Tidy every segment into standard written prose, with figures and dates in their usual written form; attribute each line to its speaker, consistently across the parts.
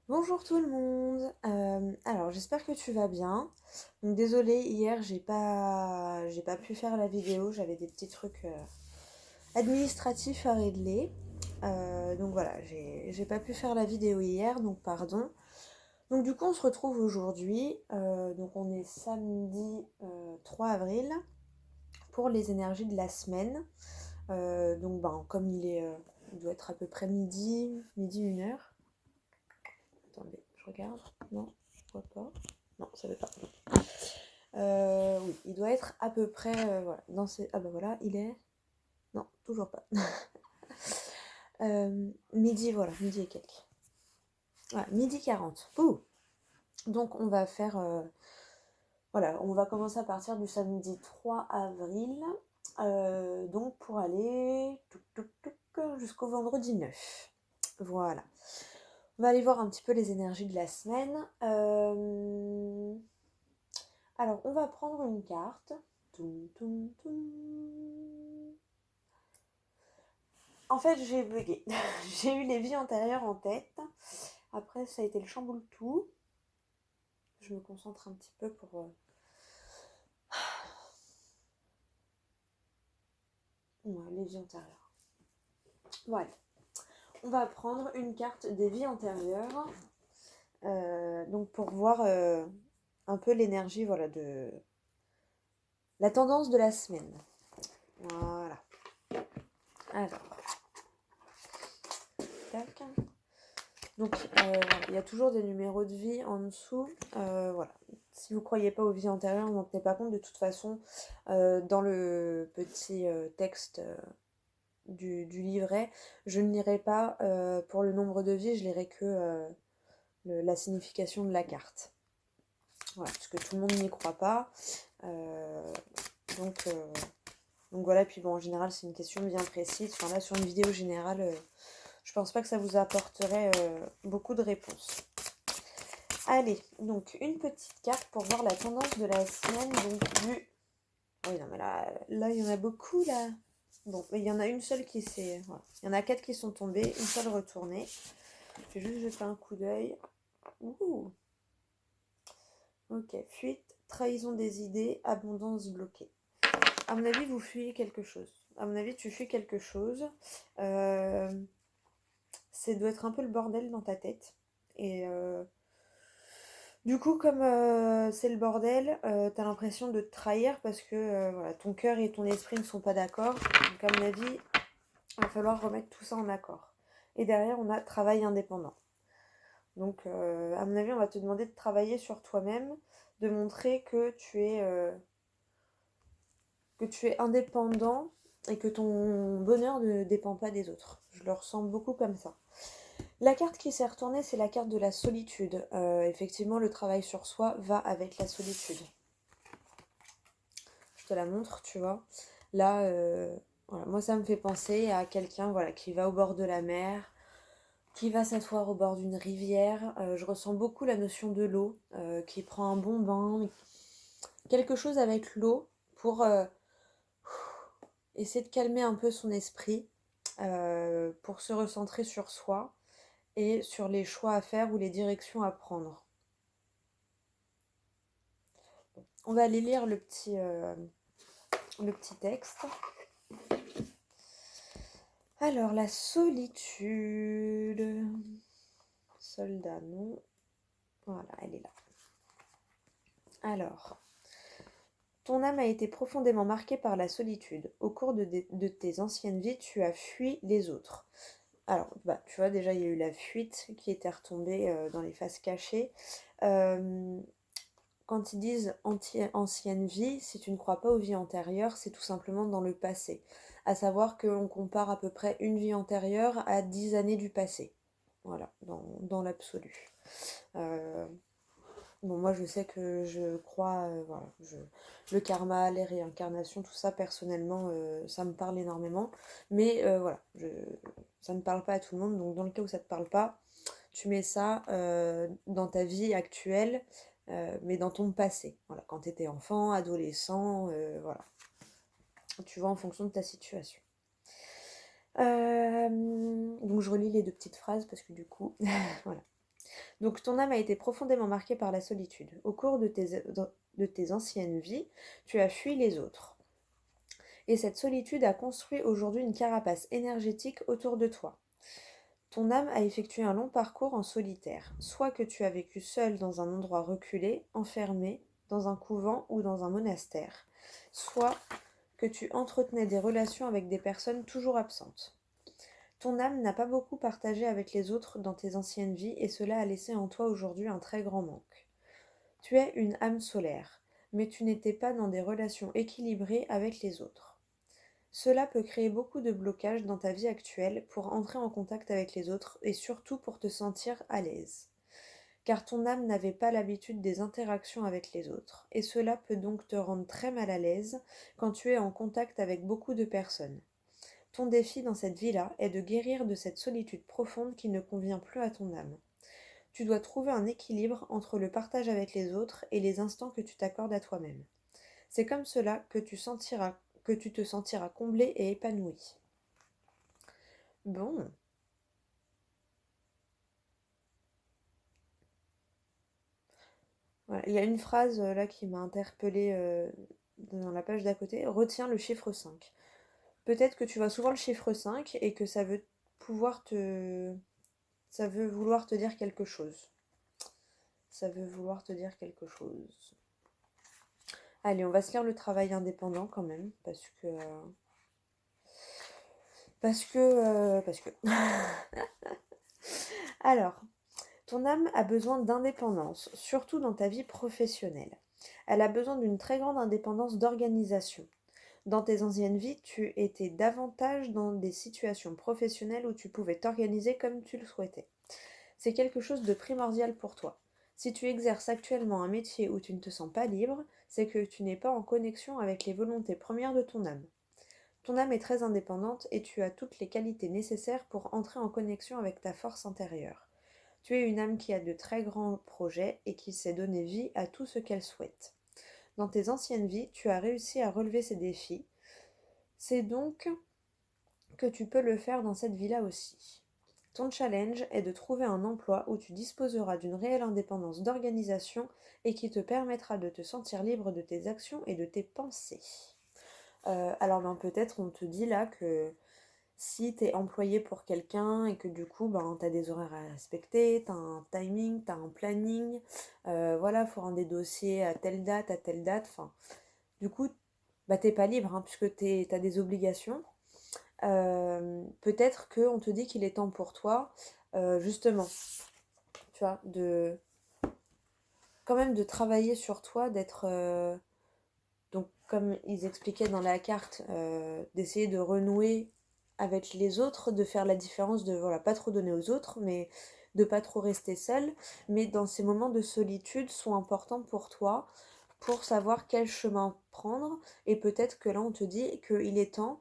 Speaker 1: Bonjour tout le monde. Alors j'espère que tu vas bien. Donc désolée, hier j'ai pas pu faire la vidéo, j'avais des petits trucs administratifs à régler. Donc voilà, j'ai pas pu faire la vidéo hier, donc pardon. Donc du coup on se retrouve aujourd'hui. Donc on est samedi 3 avril pour les énergies de la semaine. Donc ben comme il doit être à peu près midi 1 heure. Attendez, je regarde. Non, je vois pas. Non, ça veut pas. Oui, il doit être à peu près. Voilà, dans ces... Ah bah voilà, il est. Non, toujours pas. Midi, voilà, midi et quelques. Voilà, midi 40. Ouh. Donc on va faire. Voilà, on va commencer à partir du samedi 3 avril. Donc pour aller jusqu'au vendredi 9. Voilà. On va aller voir un petit peu les énergies de la semaine. Alors, on va prendre une carte. Toum, toum, toum. En fait, j'ai bugué. J'ai eu les vies antérieures en tête. Après, ça a été le chamboule tout. Je me concentre un petit peu pour... Ouais, les vies antérieures. Voilà. On va prendre une carte des vies antérieures. Donc, pour voir un peu l'énergie, voilà, de... La tendance de la semaine. Voilà. Alors, tac. Donc, il y a toujours des numéros de vie en dessous. Voilà. Si vous ne croyez pas aux vies antérieures, n'en tenez pas compte. De toute façon, dans le petit texte du livret, je ne lirai pas pour le nombre de vies, je lirai que la signification de la carte. Voilà, parce que tout le monde n'y croit pas. Euh, donc, euh, donc voilà, puis bon, en général, c'est une question bien précise. Enfin là, sur une vidéo générale, je pense pas que ça vous apporterait beaucoup de réponses. Allez, donc une petite carte pour voir la tendance de la semaine. Donc du... Oui, non, mais là, il y en a beaucoup, là. Bon, il y en a une seule qui s'est... Voilà. Il y en a 4 qui sont tombées, une seule retournée. Je vais juste jeter un coup d'œil. Ouh. Ok, fuite, trahison des idées, abondance bloquée. À mon avis, vous fuyez quelque chose. À mon avis, tu fuis quelque chose. Euh... Ça doit être un peu le bordel dans ta tête. Et... Du coup, comme c'est le bordel, t'as l'impression de te trahir parce que voilà, ton cœur et ton esprit ne sont pas d'accord. Donc, à mon avis, il va falloir remettre tout ça en accord. Et derrière, on a travail indépendant. Donc, à mon avis, on va te demander de travailler sur toi-même, de montrer que tu es indépendant et que ton bonheur ne dépend pas des autres. Je le ressens beaucoup comme ça. La carte qui s'est retournée, c'est la carte de la solitude. Effectivement, le travail sur soi va avec la solitude. Je te la montre, tu vois. Là, voilà, moi, ça me fait penser à quelqu'un voilà, qui va au bord de la mer, qui va s'asseoir au bord d'une rivière. Je ressens beaucoup la notion de l'eau, qui prend un bon bain, quelque chose avec l'eau pour essayer de calmer un peu son esprit, pour se recentrer sur soi et sur les choix à faire ou les directions à prendre. On va aller lire le petit texte. Alors, la solitude. Soldat, non. Voilà, elle est là. Alors, ton âme a été profondément marquée par la solitude. Au cours de tes anciennes vies, tu as fui les autres. Alors, bah, tu vois, déjà, il y a eu la fuite qui était retombée dans les faces cachées. Euh, Quand ils disent ancienne vie, si tu ne crois pas aux vies antérieures, c'est tout simplement dans le passé. À savoir qu'on compare à peu près une vie antérieure à 10 années du passé. Voilà, dans l'absolu. Euh, bon, moi je sais que je crois, voilà, le karma, les réincarnations, tout ça, personnellement, ça me parle énormément. Mais voilà, ça ne parle pas à tout le monde. Donc dans le cas où ça ne te parle pas, tu mets ça dans ta vie actuelle, mais dans ton passé. Voilà, quand tu étais enfant, adolescent, voilà. Tu vois en fonction de ta situation. Donc je relis les deux petites phrases parce que du coup, voilà. Donc ton âme a été profondément marquée par la solitude. Au cours de tes anciennes vies, tu as fui les autres. Et cette solitude a construit aujourd'hui une carapace énergétique autour de toi. Ton âme a effectué un long parcours en solitaire, soit que tu as vécu seul dans un endroit reculé, enfermé, dans un couvent ou dans un monastère, soit que tu entretenais des relations avec des personnes toujours absentes. Ton âme n'a pas beaucoup partagé avec les autres dans tes anciennes vies et cela a laissé en toi aujourd'hui un très grand manque. Tu es une âme solaire, mais tu n'étais pas dans des relations équilibrées avec les autres. Cela peut créer beaucoup de blocages dans ta vie actuelle pour entrer en contact avec les autres et surtout pour te sentir à l'aise. Car ton âme n'avait pas l'habitude des interactions avec les autres, et cela peut donc te rendre très mal à l'aise quand tu es en contact avec beaucoup de personnes. Ton défi dans cette vie-là est de guérir de cette solitude profonde qui ne convient plus à ton âme. Tu dois trouver un équilibre entre le partage avec les autres et les instants que tu t'accordes à toi-même. C'est comme cela que tu te sentiras comblé et épanoui. Bon, voilà. Il y a une phrase là qui m'a interpellée dans la page d'à côté. Retiens le chiffre 5. Peut-être que tu vois souvent le chiffre 5 et que pouvoir te... ça veut vouloir te dire quelque chose. Ça veut vouloir te dire quelque chose. Allez, on va se lire le travail indépendant quand même, parce que. Alors, ton âme a besoin d'indépendance, surtout dans ta vie professionnelle. Elle a besoin d'une très grande indépendance d'organisation. Dans tes anciennes vies, tu étais davantage dans des situations professionnelles où tu pouvais t'organiser comme tu le souhaitais. C'est quelque chose de primordial pour toi. Si tu exerces actuellement un métier où tu ne te sens pas libre, c'est que tu n'es pas en connexion avec les volontés premières de ton âme. Ton âme est très indépendante et tu as toutes les qualités nécessaires pour entrer en connexion avec ta force intérieure. Tu es une âme qui a de très grands projets et qui sait donner vie à tout ce qu'elle souhaite. Dans tes anciennes vies, tu as réussi à relever ces défis. C'est donc que tu peux le faire dans cette vie-là aussi. Ton challenge est de trouver un emploi où tu disposeras d'une réelle indépendance d'organisation et qui te permettra de te sentir libre de tes actions et de tes pensées. Alors peut-être on te dit là que si tu es employé pour quelqu'un et que du coup tu as des horaires à respecter, tu as un timing, tu as un planning, voilà, faut rendre des dossiers à telle date, enfin du coup t'es pas libre hein, puisque tu as des obligations. Peut-être qu'on te dit qu'il est temps pour toi, justement, tu vois, quand même de travailler sur toi, d'être, donc comme ils expliquaient dans la carte, d'essayer de renouer avec les autres, de faire la différence, de voilà, pas trop donner aux autres, mais de pas trop rester seul. Mais dans ces moments de solitude sont importants pour toi, pour savoir quel chemin prendre. Et peut-être que là, on te dit qu'il est temps,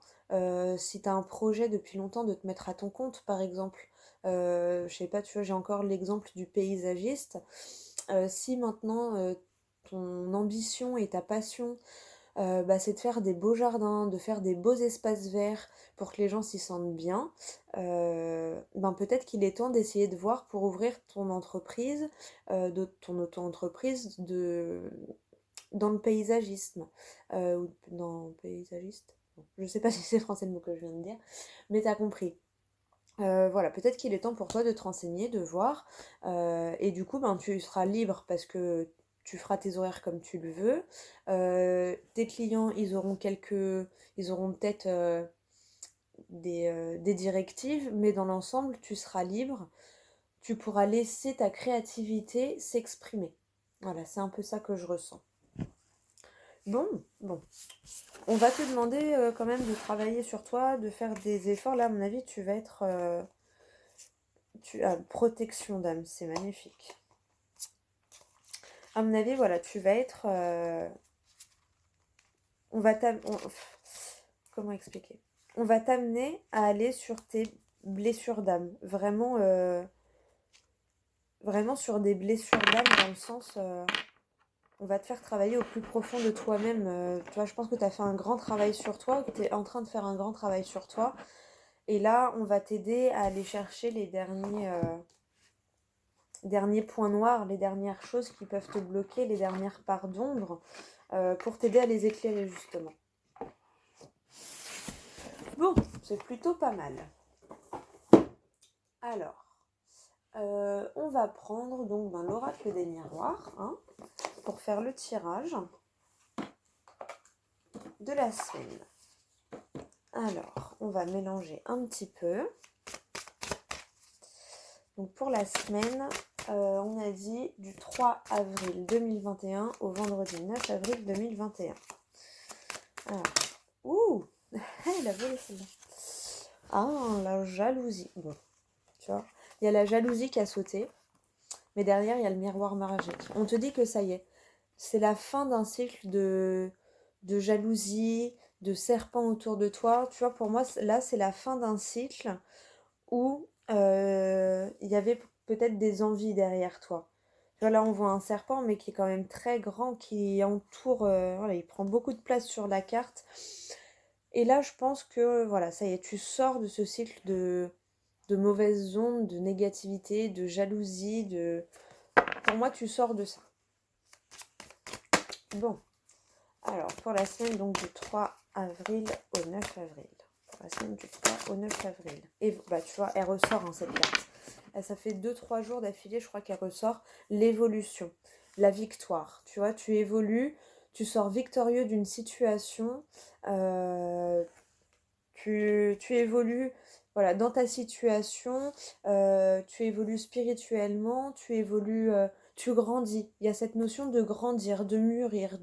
Speaker 1: si tu as un projet depuis longtemps, de te mettre à ton compte, par exemple. Je sais pas, tu vois, j'ai encore l'exemple du paysagiste. Si maintenant, ton ambition et ta passion, c'est de faire des beaux jardins, de faire des beaux espaces verts pour que les gens s'y sentent bien, peut-être qu'il est temps d'essayer de voir pour ouvrir ton entreprise, ton auto-entreprise dans le paysagisme. Ou dans paysagiste. Bon, je sais pas si c'est français le mot que je viens de dire, mais t'as compris. Voilà, peut-être qu'il est temps pour toi de te renseigner, de voir, et du coup, tu seras libre parce que tu feras tes horaires comme tu le veux. Tes clients, ils auront peut-être des directives, mais dans l'ensemble, tu seras libre. Tu pourras laisser ta créativité s'exprimer. Voilà, c'est un peu ça que je ressens. Bon. On va te demander quand même de travailler sur toi, de faire des efforts. Là, à mon avis, tu vas être... protection d'âme, c'est magnifique. À mon avis, voilà, tu vas être... comment expliquer? On va t'amener à aller sur tes blessures d'âme. Vraiment sur des blessures d'âme dans le sens... on va te faire travailler au plus profond de toi-même. Tu vois, je pense que tu as fait un grand travail sur toi, que tu es en train de faire un grand travail sur toi. Et là, on va t'aider à aller chercher les derniers... derniers points noirs, les dernières choses qui peuvent te bloquer, les dernières parts d'ombre, pour t'aider à les éclairer justement. Bon, c'est plutôt pas mal. Alors, on va prendre donc l'oracle des miroirs, hein, pour faire le tirage de la semaine. Alors, on va mélanger un petit peu. Donc pour la semaine, on a dit du 3 avril 2021 au vendredi 9 avril 2021. Alors, ouh, elle a volé celle-là. Ah, la jalousie. Bon, tu vois, il y a la jalousie qui a sauté, mais derrière, il y a le miroir magique. On te dit que ça y est, c'est la fin d'un cycle de jalousie, de serpents autour de toi. Tu vois, pour moi, là, c'est la fin d'un cycle où il y avait peut-être des envies derrière toi. Tu vois, là, on voit un serpent, mais qui est quand même très grand, qui entoure, voilà, il prend beaucoup de place sur la carte. Et là, je pense que, voilà, ça y est, tu sors de ce cycle de mauvaises ondes, de négativité, de jalousie, Pour moi, tu sors de ça. Bon, alors, pour la semaine donc du 3 avril au 9 avril. Pour la semaine du 3 au 9 avril. Et bah, tu vois, elle ressort, hein, cette carte. Ça fait 2-3 jours d'affilée, je crois qu'elle ressort l'évolution, la victoire. Tu vois, tu évolues, tu sors victorieux d'une situation, tu évolues, voilà, dans ta situation, tu évolues spirituellement, tu évolues, tu grandis. Il y a cette notion de grandir, de mûrir,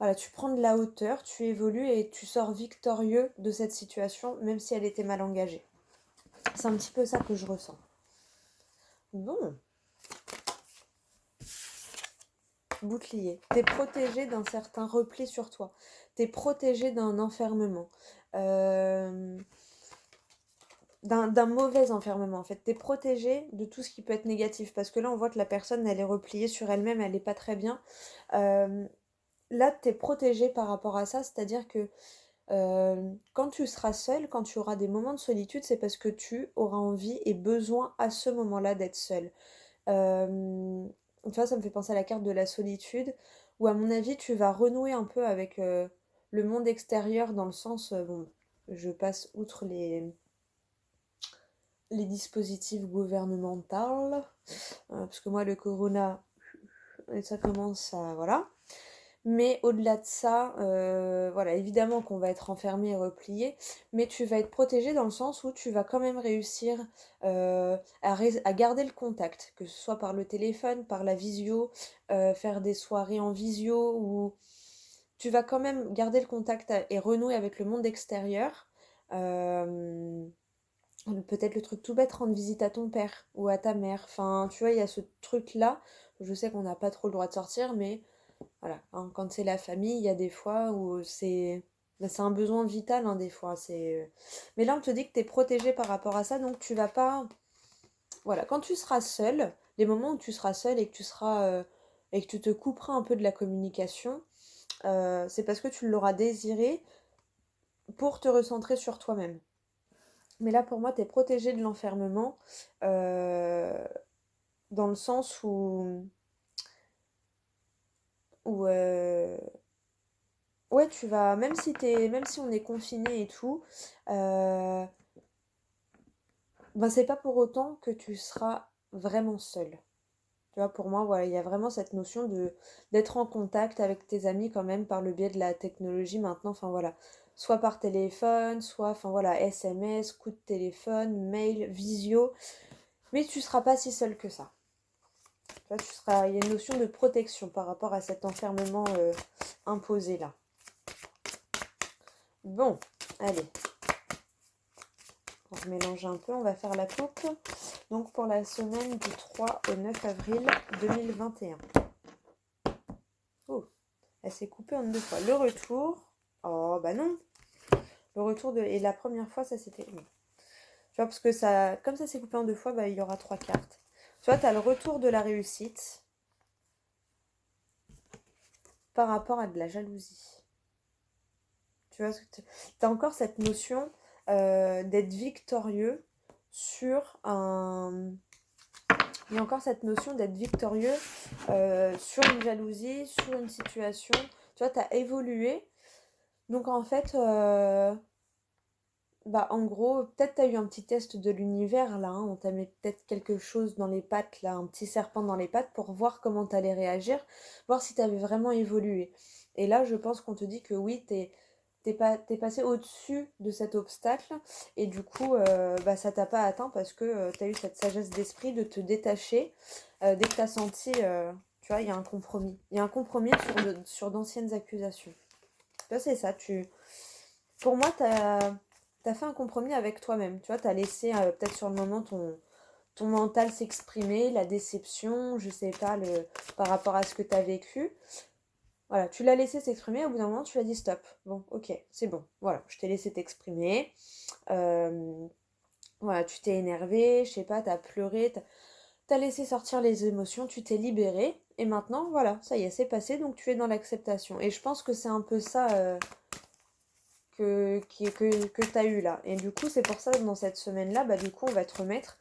Speaker 1: voilà, tu prends de la hauteur, tu évolues et tu sors victorieux de cette situation, même si elle était mal engagée. C'est un petit peu ça que je ressens. Bon. Bouclier. T'es protégé d'un certain repli sur toi. T'es protégé d'un enfermement. D'un mauvais enfermement, en fait. T'es protégé de tout ce qui peut être négatif. Parce que là, on voit que la personne, elle est repliée sur elle-même, elle n'est pas très bien. Là, t'es protégé par rapport à ça. C'est-à-dire que quand tu seras seul, quand tu auras des moments de solitude, c'est parce que tu auras envie et besoin à ce moment-là d'être seul. Tu vois, ça me fait penser à la carte de la solitude, où à mon avis, tu vas renouer un peu avec le monde extérieur, dans le sens, bon, je passe outre les dispositifs gouvernementaux, parce que moi, le corona, ça commence à... Voilà. Mais au-delà de ça, voilà, évidemment qu'on va être enfermé et replié, mais tu vas être protégé dans le sens où tu vas quand même réussir à garder le contact, que ce soit par le téléphone, par la visio, faire des soirées en visio, ou tu vas quand même garder le contact et renouer avec le monde extérieur. Euh, Peut-être le truc tout bête, rendre visite à ton père ou à ta mère. Enfin, tu vois, il y a ce truc-là. Je sais qu'on n'a pas trop le droit de sortir, mais voilà, hein, quand c'est la famille, il y a des fois où c'est un besoin vital, hein, des fois. Mais là, on te dit que tu es protégé par rapport à ça, donc tu vas pas... Voilà, quand tu seras seul, les moments où tu seras seul et que tu seras... et que tu te couperas un peu de la communication, c'est parce que tu l'auras désiré pour te recentrer sur toi-même. Mais là, pour moi, tu es protégé de l'enfermement, euh, dans le sens où ouais, tu vas, même si on est confiné et tout, euh, ben c'est pas pour autant que tu seras vraiment seul. Tu vois, pour moi, voilà, il y a vraiment cette notion d'être en contact avec tes amis quand même par le biais de la technologie maintenant, enfin voilà, soit par téléphone, soit, enfin voilà, SMS, coup de téléphone, mail, visio, mais tu seras pas si seul que ça. Tu vois, il y a une notion de protection par rapport à cet enfermement imposé là. Bon, allez, on mélange un peu, on va faire la coupe. Donc pour la semaine du 3 au 9 avril 2021. Oh, elle s'est coupée en 2 fois. Le retour. Oh bah non. Le retour de. Et la première fois, ça c'était. Non. Tu vois, parce que ça. Comme ça s'est coupé en 2 fois, bah, il y aura 3 cartes. Tu vois, tu as le retour de la réussite par rapport à de la jalousie. Tu vois, tu as encore cette notion d'être victorieux sur Il y a encore cette notion d'être victorieux sur une jalousie, sur une situation. Tu vois, tu as évolué. Donc en fait, bah en gros, peut-être tu as eu un petit test de l'univers là, hein. On t'a mis peut-être quelque chose dans les pattes, là, un petit serpent dans les pattes pour voir comment tu allais réagir, voir si tu avais vraiment évolué. Et là, je pense qu'on te dit que oui, t'es passé au-dessus de cet obstacle et du coup, bah, ça t'a pas atteint parce que tu as eu cette sagesse d'esprit de te détacher dès que tu as senti, tu vois, il y a un compromis. Il y a un compromis sur d'anciennes accusations. Tu vois, c'est ça. Pour moi, t'as fait un compromis avec toi-même. Tu vois, t'as laissé peut-être sur le moment ton mental s'exprimer, la déception, je sais pas, par rapport à ce que t'as vécu. Voilà, tu l'as laissé s'exprimer, au bout d'un moment, tu l'as dit stop. Bon, ok, c'est bon. Voilà, je t'ai laissé t'exprimer. Euh, voilà, tu t'es énervé, je sais pas, t'as pleuré, t'as laissé sortir les émotions, tu t'es libéré. Et maintenant, voilà, ça y est, c'est passé, donc tu es dans l'acceptation. Et je pense que c'est un peu ça que tu as eu là. Et du coup, c'est pour ça que dans cette semaine-là, bah, du coup, on va te remettre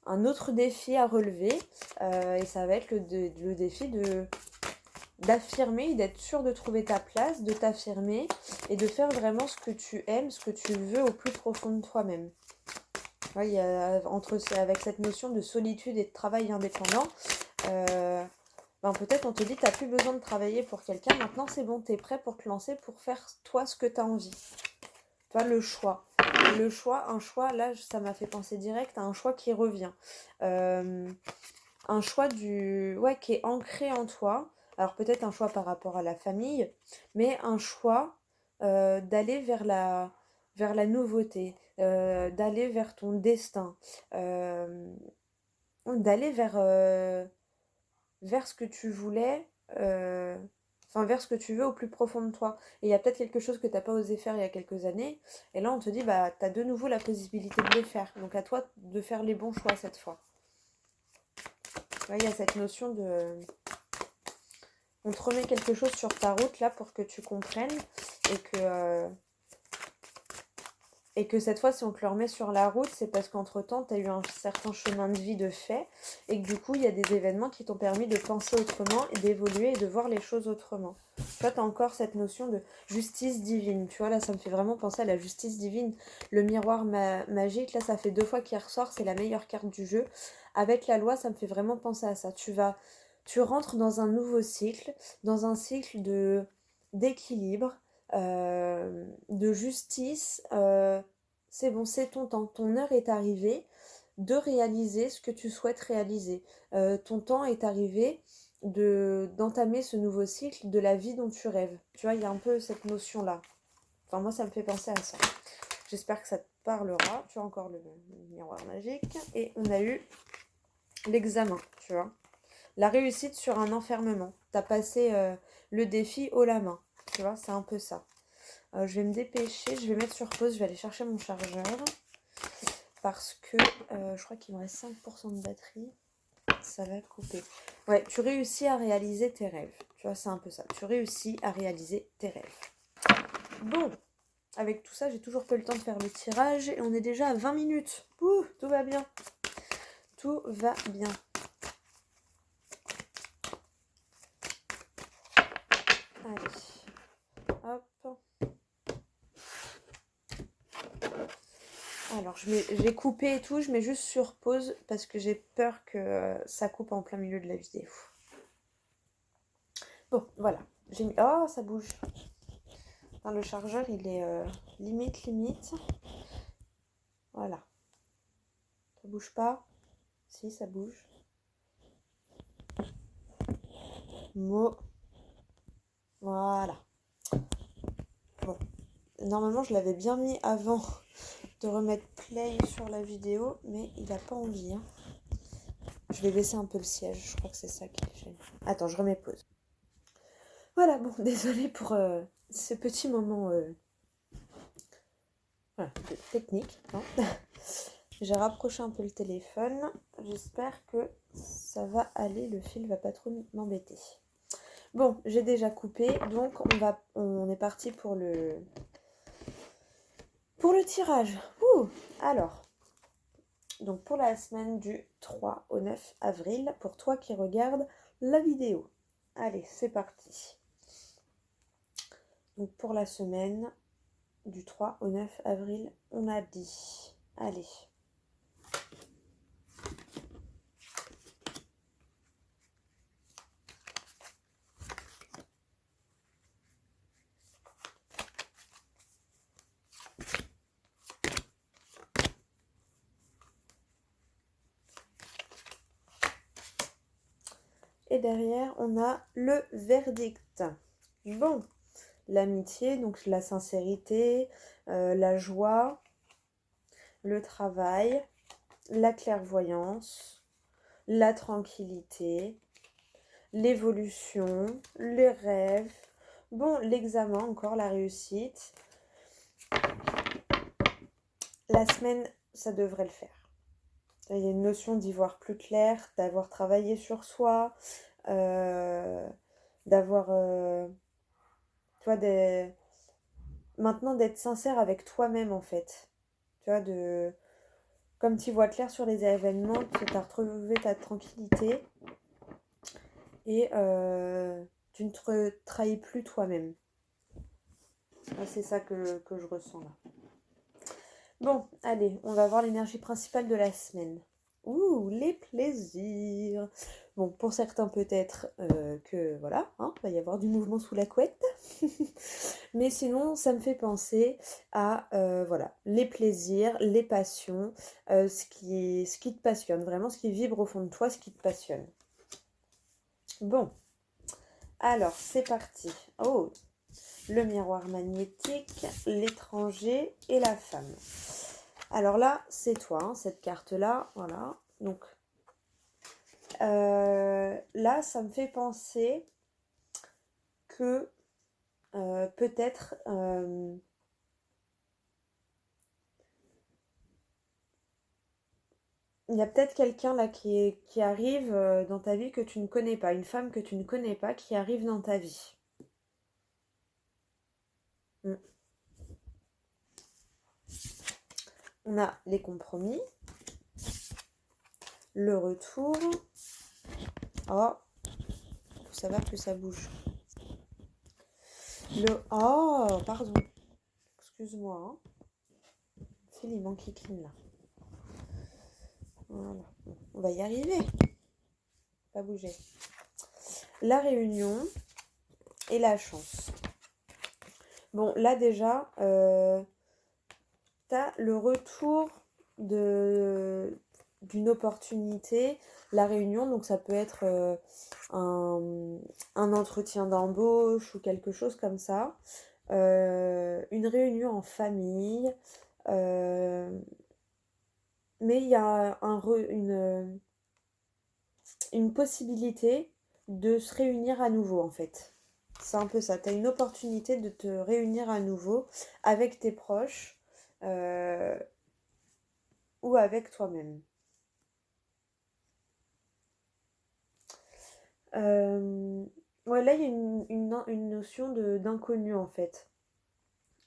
Speaker 1: un autre défi à relever. Et ça va être le défi d'affirmer, d'être sûr de trouver ta place, de t'affirmer et de faire vraiment ce que tu aimes, ce que tu veux au plus profond de toi-même. Ouais, il y a, avec cette notion de solitude et de travail indépendant, ben peut-être on te dit t'as plus besoin de travailler pour quelqu'un, maintenant c'est bon, t'es prêt pour te lancer, pour faire toi ce que t'as envie. Tu vois, le choix. Le choix, un choix, là ça m'a fait penser direct à un choix qui revient. Un choix ouais, qui est ancré en toi. Alors peut-être un choix par rapport à la famille, mais un choix d'aller vers la nouveauté, d'aller vers ton destin, d'aller vers ce que tu voulais, enfin vers ce que tu veux au plus profond de toi. Et il y a peut-être quelque chose que tu n'as pas osé faire il y a quelques années, et là on te dit, bah tu as de nouveau la possibilité de le faire. Donc à toi de faire les bons choix cette fois. Ouais, il y a cette notion de... On te remet quelque chose sur ta route là pour que tu comprennes et que cette fois, si on te le remet sur la route, c'est parce qu'entre-temps, tu as eu un certain chemin de vie de fait et que du coup, il y a des événements qui t'ont permis de penser autrement et d'évoluer et de voir les choses autrement. Tu vois, tu as encore cette notion de justice divine. Tu vois, là, ça me fait vraiment penser à la justice divine. Le miroir magique, là, ça fait 2 fois qu'il ressort. C'est la meilleure carte du jeu. Avec la loi, ça me fait vraiment penser à ça. Tu rentres dans un nouveau cycle, dans un cycle d'équilibre, de justice. C'est bon, c'est ton temps. Ton heure est arrivée de réaliser ce que tu souhaites réaliser. Ton temps est arrivé d'entamer ce nouveau cycle de la vie dont tu rêves. Tu vois, il y a un peu cette notion-là. Enfin, moi, ça me fait penser à ça. J'espère que ça te parlera. Tu as encore le miroir magique. Et on a eu l'examen, tu vois. La réussite sur un enfermement. Tu as passé le défi haut la main. Tu vois, c'est un peu ça. Je vais me dépêcher, je vais mettre sur pause, je vais aller chercher mon chargeur. Parce que je crois qu'il me reste 5% de batterie. Ça va couper. Ouais, tu réussis à réaliser tes rêves. Tu vois, c'est un peu ça. Tu réussis à réaliser tes rêves. Bon, avec tout ça, j'ai toujours pas eu le temps de faire le tirage. Et on est déjà à 20 minutes. Ouh, tout va bien. Tout va bien. Allez. Hop. Alors, j'ai coupé et tout, je mets juste sur pause parce que j'ai peur que ça coupe en plein milieu de la vidéo. Bon, voilà. J'ai mis... Oh, ça bouge. Enfin, le chargeur, il est limite. Voilà. Ça bouge pas. Si, ça bouge. Mot. Voilà. Bon. Normalement, je l'avais bien mis avant de remettre play sur la vidéo, mais il n'a pas envie. Hein. Je vais baisser un peu le siège. Je crois que c'est ça qui gêne. Attends, je remets pause. Voilà, bon, désolée pour ce petit moment voilà, technique. Hein. J'ai rapproché un peu le téléphone. J'espère que ça va aller. Le fil va pas trop m'embêter. Bon, j'ai déjà coupé. Donc, on est parti pour le tirage. Ouh, alors, Donc pour la semaine du 3 au 9 avril, pour toi qui regardes la vidéo. Allez, c'est parti. Donc pour la semaine du 3 au 9 avril, on a dit. Allez. Et derrière, on a le verdict. Bon, l'amitié, donc la sincérité, la joie, le travail, la clairvoyance, la tranquillité, l'évolution, les rêves. Bon, l'examen, encore la réussite. La semaine, ça devrait le faire. Il y a une notion d'y voir plus clair, d'avoir travaillé sur soi, d'avoir, tu vois, maintenant d'être sincère avec toi-même en fait. Tu vois, comme tu vois clair sur les événements, tu as retrouvé ta tranquillité et tu ne te trahis plus toi-même. C'est ça que je ressens là. Bon, allez, on va voir l'énergie principale de la semaine. Ouh, les plaisirs. Bon, pour certains peut-être que voilà, hein, va y avoir du mouvement sous la couette. Mais sinon, ça me fait penser à voilà, les plaisirs, les passions, ce qui te passionne, vraiment ce qui vibre au fond de toi, ce qui te passionne. Bon, alors c'est parti. Oh, le miroir magnétique, l'étranger et la femme. Alors là, c'est toi, hein, cette carte-là, voilà. Donc, là, ça me fait penser que peut-être il y a peut-être quelqu'un là qui arrive dans ta vie que tu ne connais pas, une femme que tu ne connais pas qui arrive dans ta vie. Mm. On a les compromis, le retour. Oh, plus ça va, plus ça bouge. Oh, pardon. Excuse-moi. Hein. Le fil, il m'enquiquine là. Voilà. On va y arriver. Pas bouger. La réunion et la chance. Bon, là déjà, t'as le retour d'une opportunité, la réunion, donc ça peut être un entretien d'embauche ou quelque chose comme ça, une réunion en famille, mais il y a une possibilité de se réunir à nouveau en fait. C'est un peu ça, tu as une opportunité de te réunir à nouveau avec tes proches ou avec toi-même. Ouais, là, il y a une notion d'inconnu en fait.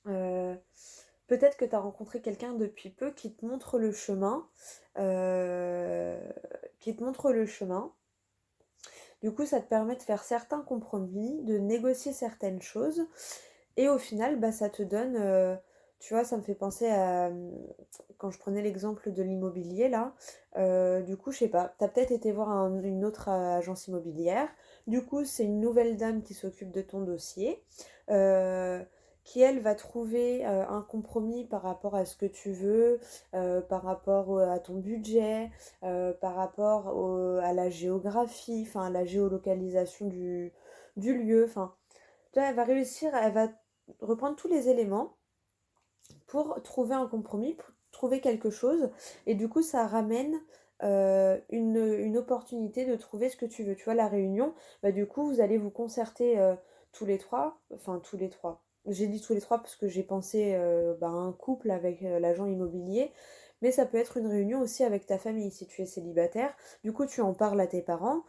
Speaker 1: Euh, Peut-être que tu as rencontré quelqu'un depuis peu qui te montre le chemin. euh, qui te montre le chemin. Du coup, ça te permet de faire certains compromis, de négocier certaines choses. Et au final, bah, ça te donne, tu vois, ça me fait penser à quand je prenais l'exemple de l'immobilier là. Du coup, je sais pas, t'as peut-être été voir une autre agence immobilière. Du coup, c'est une nouvelle dame qui s'occupe de ton dossier, euh, qui elle va trouver un compromis par rapport à ce que tu veux, par rapport à ton budget, par rapport à la géographie, enfin à la géolocalisation du lieu, enfin. Tu vois, elle va réussir, elle va reprendre tous les éléments pour trouver un compromis, pour trouver quelque chose. Et du coup, ça ramène une opportunité de trouver ce que tu veux. Tu vois, la réunion, bah, du coup, vous allez vous concerter tous les trois, enfin tous les trois. J'ai dit tous les trois parce que j'ai pensé à un couple avec l'agent immobilier, mais ça peut être une réunion aussi avec ta famille si tu es célibataire. Du coup, tu en parles à tes parents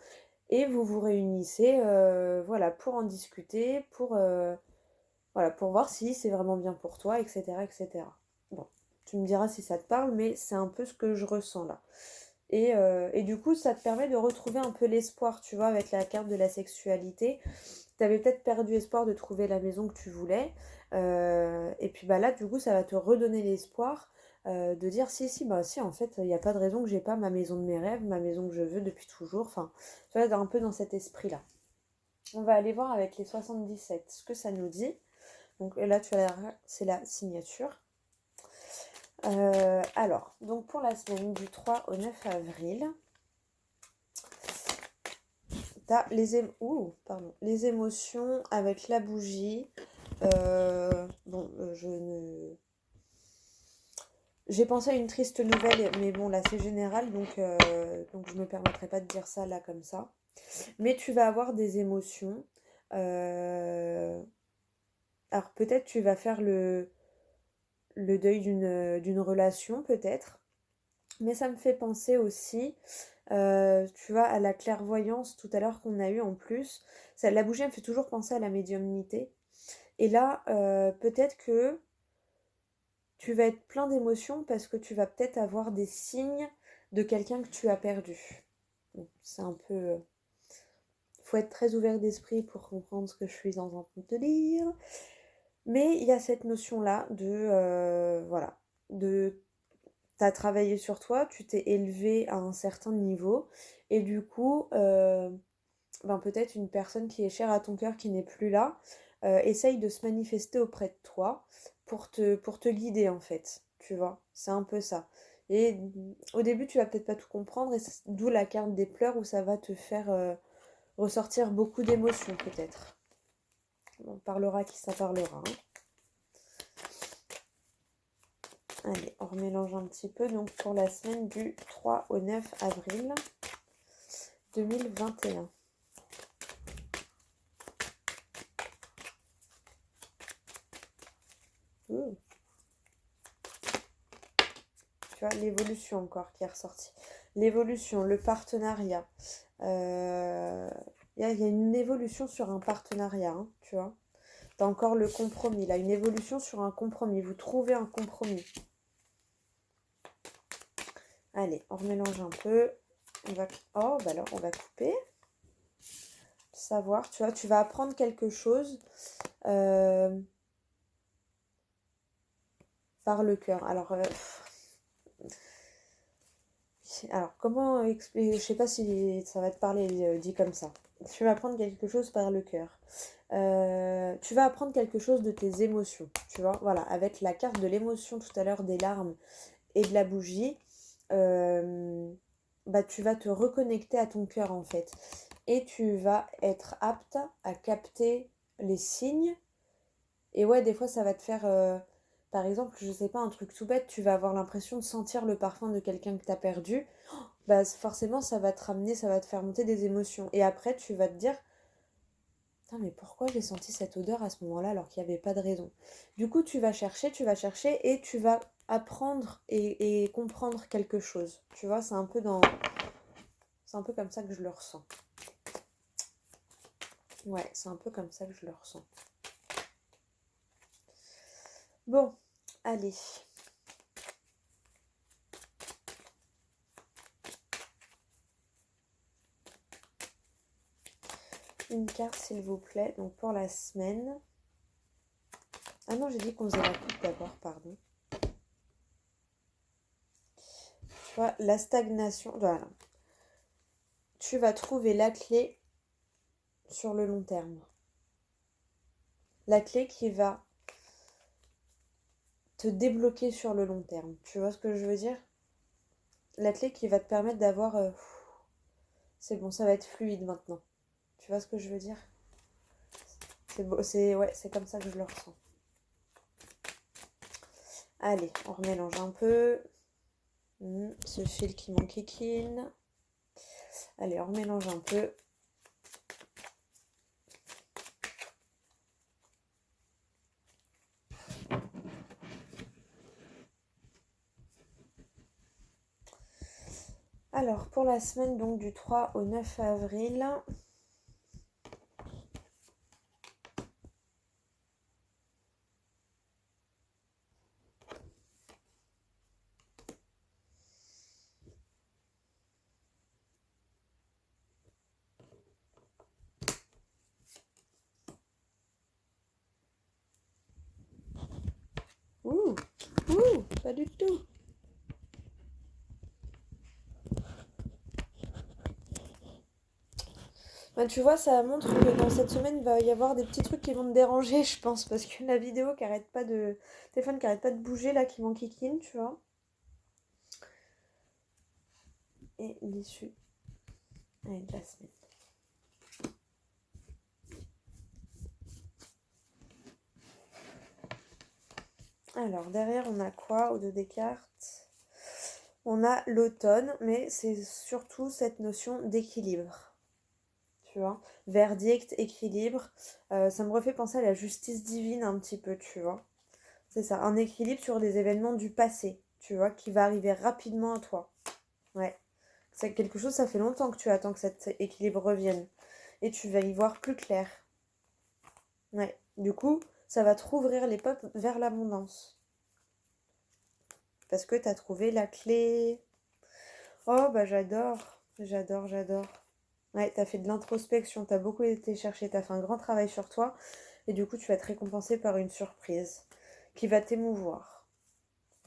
Speaker 1: et vous vous réunissez voilà, pour en discuter, voilà, pour voir si c'est vraiment bien pour toi, etc. etc. Bon. Tu me diras si ça te parle, mais c'est un peu ce que je ressens là. Et du coup, ça te permet de retrouver un peu l'espoir, tu vois, avec la carte de la sexualité. Tu avais peut-être perdu espoir de trouver la maison que tu voulais. Et puis bah là, du coup, ça va te redonner l'espoir de dire si, si, bah si, en fait, il n'y a pas de raison que j'ai pas ma maison de mes rêves, ma maison que je veux depuis toujours. Enfin, tu vois, un peu dans cet esprit-là. On va aller voir avec les 77 ce que ça nous dit. Donc là, c'est la signature. Alors, donc pour la semaine du 3 au 9 avril, t'as les émotions avec la bougie. Je ne... J'ai pensé à une triste nouvelle, mais bon, là c'est général, donc je me permettrai pas de dire ça là comme ça. Mais tu vas avoir des émotions. euh, Alors peut-être tu vas faire le deuil d'une relation, peut-être. Mais ça me fait penser aussi, tu vois, à la clairvoyance tout à l'heure qu'on a eue en plus. Ça, la bougie elle me fait toujours penser à la médiumnité. Et là, peut-être que tu vas être plein d'émotions parce que tu vas peut-être avoir des signes de quelqu'un que tu as perdu. Bon, c'est un peu... faut être très ouvert d'esprit pour comprendre ce que je suis en train de te dire. Mais il y a cette notion-là de... voilà. De... T'as travaillé sur toi, tu t'es élevé à un certain niveau. Et du coup, peut-être une personne qui est chère à ton cœur, qui n'est plus là, essaye de se manifester auprès de toi pour te guider en fait, tu vois, c'est un peu ça. Et au début, tu vas peut-être pas tout comprendre, et d'où la carte des pleurs où ça va te faire ressortir beaucoup d'émotions peut-être. On parlera qui ça parlera. Hein. Allez, on remélange un petit peu donc pour la semaine du 3 au 9 avril 2021. Ouh. Tu vois, l'évolution encore qui est ressortie. L'évolution, le partenariat. Il y a une évolution sur un partenariat, hein, tu vois. T'as encore le compromis, là, une évolution sur un compromis. Vous trouvez un compromis. Allez, on remélange un peu. Oh, bah alors, on va couper. Savoir, tu vois, tu vas apprendre quelque chose par le cœur. Alors, comment expliquer? Je sais pas si ça va te parler dit comme ça. Tu vas apprendre quelque chose par le cœur. Tu vas apprendre quelque chose de tes émotions. Tu vois, voilà, avec la carte de l'émotion tout à l'heure, des larmes et de la bougie, tu vas te reconnecter à ton cœur en fait. Et tu vas être apte à capter les signes. Et ouais, des fois, ça va te faire... par exemple, je sais pas, un truc tout bête, tu vas avoir l'impression de sentir le parfum de quelqu'un que t'as perdu. Bah forcément, ça va te ramener, ça va te faire monter des émotions. Et après, tu vas te dire, putain, mais pourquoi j'ai senti cette odeur à ce moment-là alors qu'il n'y avait pas de raison? Du coup, tu vas chercher et tu vas apprendre et comprendre quelque chose. Tu vois, c'est un peu comme ça que je le ressens. Ouais, c'est un peu comme ça que je le ressens. Bon, allez. Une carte, s'il vous plaît. Donc, pour la semaine. Ah non, j'ai dit qu'on faisait la coupe d'abord, pardon. Tu vois, la stagnation. Voilà. Tu vas trouver la clé sur le long terme. La clé qui va te débloquer sur le long terme. Tu vois ce que je veux dire? La clé qui va te permettre d'avoir... c'est bon, ça va être fluide maintenant. Tu vois ce que je veux dire? C'est beau, ouais, c'est comme ça que je le ressens. Allez, on remélange un peu. Ce fil qui m'enquiquine. Allez, on remélange un peu. Alors, pour la semaine donc du 3 au 9 avril, Ouh, pas du tout. Bah, tu vois, ça montre que dans cette semaine, il va y avoir des petits trucs qui vont te déranger, je pense, parce que la vidéo qui arrête pas de... téléphone qui arrête pas de bouger, là, qui m'enquiquine, tu vois. Et l'issue de la semaine. Alors, derrière, on a quoi au dos des cartes? On a l'automne, mais c'est surtout cette notion d'équilibre. Tu vois, verdict, équilibre, ça me refait penser à la justice divine un petit peu, tu vois. C'est ça, un équilibre sur des événements du passé, tu vois, qui va arriver rapidement à toi. Ouais, c'est quelque chose, ça fait longtemps que tu attends que cet équilibre revienne. Et tu vas y voir plus clair. Ouais, du coup, ça va te rouvrir les portes vers l'abondance. Parce que tu as trouvé la clé. Oh, bah j'adore, j'adore, j'adore. Ouais, t'as fait de l'introspection, t'as beaucoup été chercher, t'as fait un grand travail sur toi. Et du coup, tu vas être récompensé par une surprise qui va t'émouvoir.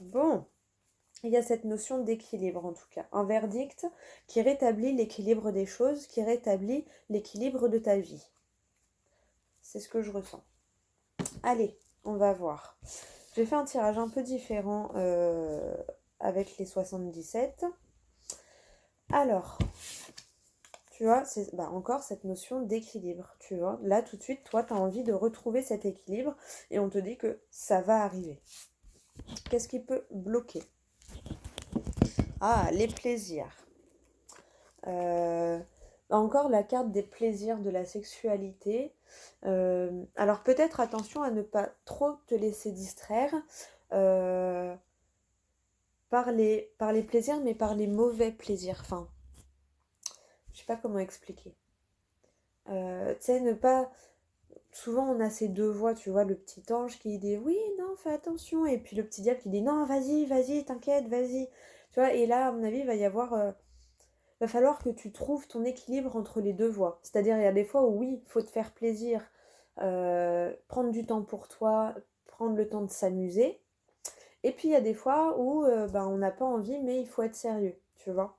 Speaker 1: Bon, il y a cette notion d'équilibre en tout cas. Un verdict qui rétablit l'équilibre des choses, qui rétablit l'équilibre de ta vie. C'est ce que je ressens. Allez, on va voir. J'ai fait un tirage un peu différent avec les 77. Alors, tu vois, c'est encore cette notion d'équilibre, tu vois. Là, tout de suite, toi, tu as envie de retrouver cet équilibre et on te dit que ça va arriver. Qu'est-ce qui peut bloquer? Ah, les plaisirs. Encore la carte des plaisirs de la sexualité. Alors peut-être attention à ne pas trop te laisser distraire euh, par les plaisirs, mais par les mauvais plaisirs. Enfin, je sais pas comment expliquer. Tu sais, ne pas... Souvent on a ces deux voix, tu vois, le petit ange qui dit oui, non, fais attention, et puis le petit diable qui dit non, vas-y, vas-y, t'inquiète, vas-y. Tu vois, et là, à mon avis, il va y avoir... va falloir que tu trouves ton équilibre entre les deux voies. C'est-à-dire, il y a des fois où oui, il faut te faire plaisir, prendre du temps pour toi, prendre le temps de s'amuser. Et puis, il y a des fois où on n'a pas envie, mais il faut être sérieux, tu vois.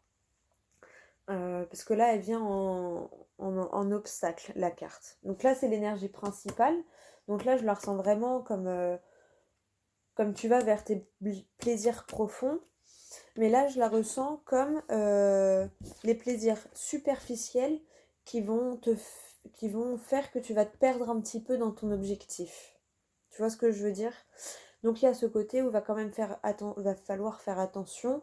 Speaker 1: Parce que là, elle vient en obstacle, la carte. Donc là, c'est l'énergie principale. Donc là, je la ressens vraiment comme tu vas vers tes plaisirs profonds. Mais là, je la ressens comme les plaisirs superficiels qui qui vont faire que tu vas te perdre un petit peu dans ton objectif. Tu vois ce que je veux dire? Donc il y a ce côté où va falloir faire attention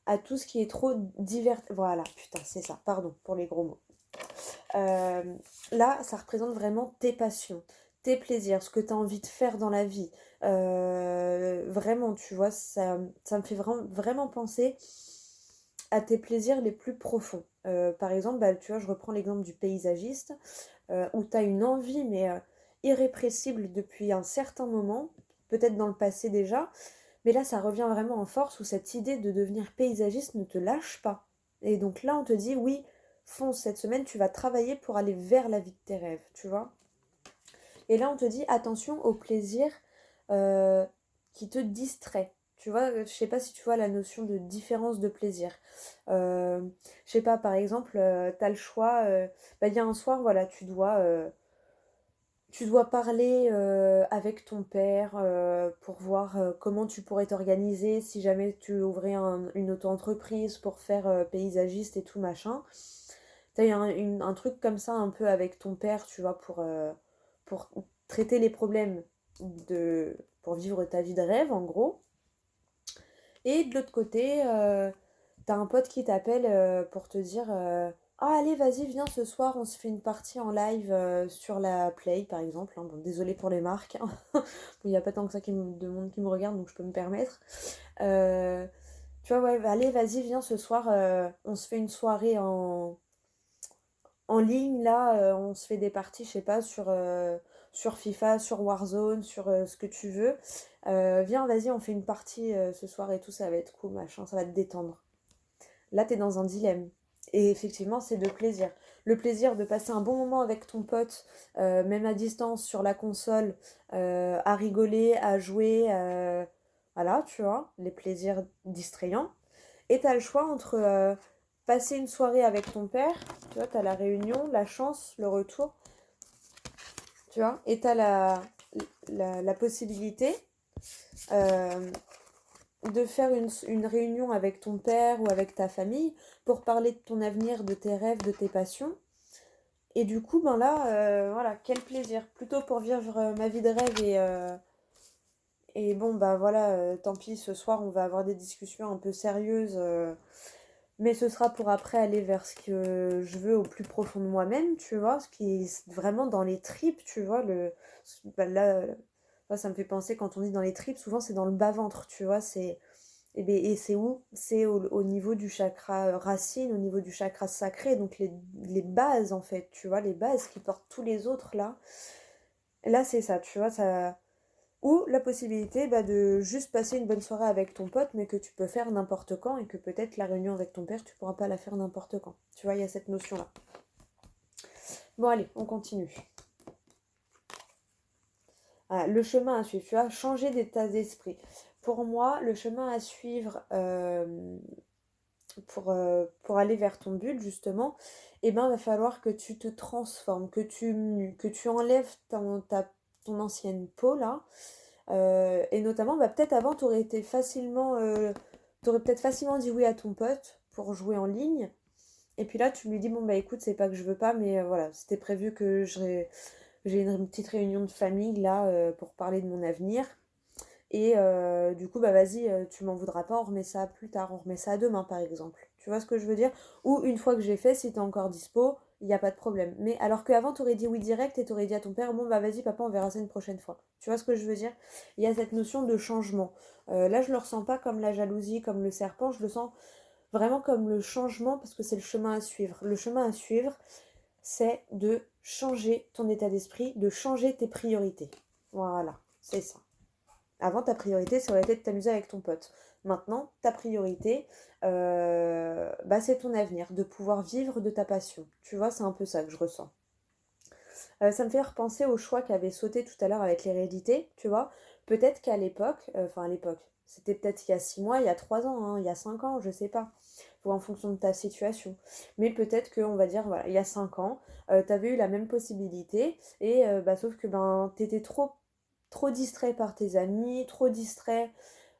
Speaker 1: à tout ce qui est trop divers. Voilà, putain, c'est ça. Pardon pour les gros mots. Euh, Là, ça représente vraiment tes passions, tes plaisirs, ce que tu as envie de faire dans la vie. Vraiment, tu vois, ça me fait vraiment penser à tes plaisirs les plus profonds. Par exemple, tu vois, je reprends l'exemple du paysagiste, où tu as une envie, mais irrépressible depuis un certain moment, peut-être dans le passé déjà, mais là, ça revient vraiment en force, où cette idée de devenir paysagiste ne te lâche pas. Et donc là, on te dit, oui, fonce, cette semaine, tu vas travailler pour aller vers la vie de tes rêves, tu vois. Et là, on te dit, attention au plaisir euh, qui te distrait. Tu vois, je sais pas si tu vois la notion de différence de plaisir. Je sais pas, par exemple, tu as le choix, il y a un soir, voilà, tu dois parler avec ton père pour voir comment tu pourrais t'organiser si jamais tu ouvrais une auto-entreprise pour faire paysagiste et tout machin. T'as un truc comme ça un peu avec ton père, tu vois, pour traiter les problèmes pour vivre ta vie de rêve en gros. Et de l'autre côté, t'as un pote qui t'appelle pour te dire ah, allez, vas-y, viens ce soir, on se fait une partie en live sur la Play, par exemple. Hein. Bon, désolé pour les marques. Hein. Il n'y a pas tant que ça de monde qui me regarde, donc je peux me permettre. Tu vois, ouais, allez, vas-y, viens ce soir, on se fait une soirée en ligne. Là, on se fait des parties, je sais pas, sur FIFA, sur Warzone, sur ce que tu veux. Viens, vas-y, on fait une partie ce soir et tout, ça va être cool, machin, ça va te détendre. Là, t'es dans un dilemme. Et effectivement, c'est de plaisir. Le plaisir de passer un bon moment avec ton pote, même à distance, sur la console, à rigoler, à jouer, voilà, tu vois, les plaisirs distrayants. Et t'as le choix entre passer une soirée avec ton père, tu vois, t'as la réunion, la chance, le retour, tu vois, et t'as la possibilité euh, de faire une réunion avec ton père ou avec ta famille pour parler de ton avenir, de tes rêves, de tes passions. Et du coup, ben là, voilà, quel plaisir. Plutôt pour vivre ma vie de rêve et bon, bah voilà, tant pis, ce soir, on va avoir des discussions un peu sérieuses, mais ce sera pour après aller vers ce que je veux au plus profond de moi-même, tu vois, ce qui est vraiment dans les tripes, tu vois, bah là, ça me fait penser quand on dit dans les tripes, souvent c'est dans le bas-ventre, tu vois, et c'est où? C'est au niveau du chakra racine, au niveau du chakra sacré, donc les bases en fait, tu vois, les bases qui portent tous les autres là. Là, c'est ça, tu vois, ça. Ou la possibilité bah, de juste passer une bonne soirée avec ton pote, mais que tu peux faire n'importe quand et que peut-être la réunion avec ton père, tu pourras pas la faire n'importe quand. Tu vois, il y a cette notion-là. Bon, allez, on continue. Ah, le chemin à suivre, tu vois, changer d'état d'esprit. Pour moi, le chemin à suivre pour aller vers ton but, justement, eh ben, va falloir que tu te transformes, que tu enlèves ton ancienne peau, là. Et notamment, bah, peut-être avant, t'aurais peut-être facilement dit oui à ton pote pour jouer en ligne. Et puis là, tu lui dis, bon, bah écoute, c'est pas que je veux pas, mais voilà, c'était prévu que j'ai une petite réunion de famille là pour parler de mon avenir. Et du coup, bah vas-y, tu m'en voudras pas, on remet ça plus tard, on remet ça demain par exemple. Tu vois ce que je veux dire? Ou une fois que j'ai fait, si t'es encore dispo, il n'y a pas de problème. Mais alors qu'avant, t'aurais dit oui direct et t'aurais dit à ton père, bon bah vas-y papa, on verra ça une prochaine fois. Tu vois ce que je veux dire? Il y a cette notion de changement. Là, je le ressens pas comme la jalousie, comme le serpent, je le sens vraiment comme le changement parce que c'est le chemin à suivre. Le chemin à suivre, c'est de changer ton état d'esprit, de changer tes priorités. Voilà, c'est ça. Avant, ta priorité, ça aurait été de t'amuser avec ton pote. Maintenant, ta priorité, bah, c'est ton avenir, de pouvoir vivre de ta passion. Tu vois, c'est un peu ça que je ressens. Ça me fait repenser au choix qu'avait sauté tout à l'heure avec l'hérédité, tu vois. Peut-être qu'à l'époque, enfin à l'époque, c'était peut-être il y a 6 mois, il y a 3 ans, hein, il y a 5 ans, je sais pas, ou en fonction de ta situation. Mais peut-être qu'on va dire, voilà, il y a 5 ans, tu avais eu la même possibilité, et bah, sauf que ben, t'étais trop distrait par tes amis, trop distrait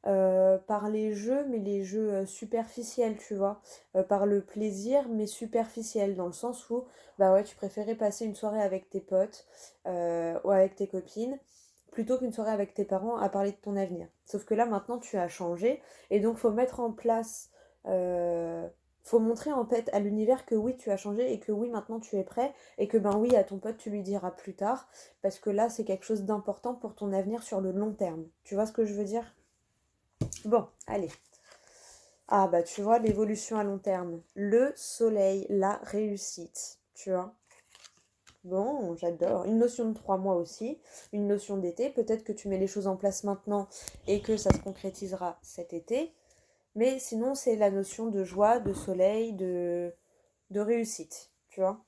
Speaker 1: par les jeux, mais les jeux superficiels, tu vois. Par le plaisir, mais superficiel, dans le sens où, bah ouais, tu préférais passer une soirée avec tes potes ou avec tes copines, plutôt qu'une soirée avec tes parents à parler de ton avenir. Sauf que là, maintenant, tu as changé, et donc, faut mettre en place... faut montrer en fait à l'univers que oui tu as changé et que oui maintenant tu es prêt et que ben oui à ton pote tu lui diras plus tard parce que là c'est quelque chose d'important pour ton avenir sur le long terme. Tu vois ce que je veux dire? Bon, allez. Ah bah tu vois l'évolution à long terme. Le soleil, la réussite, tu vois. Bon, j'adore. Une notion de 3 mois aussi, une notion d'été. Peut-être que tu mets les choses en place maintenant et que ça se concrétisera cet été. Mais sinon, c'est la notion de joie, de soleil, de réussite, tu vois.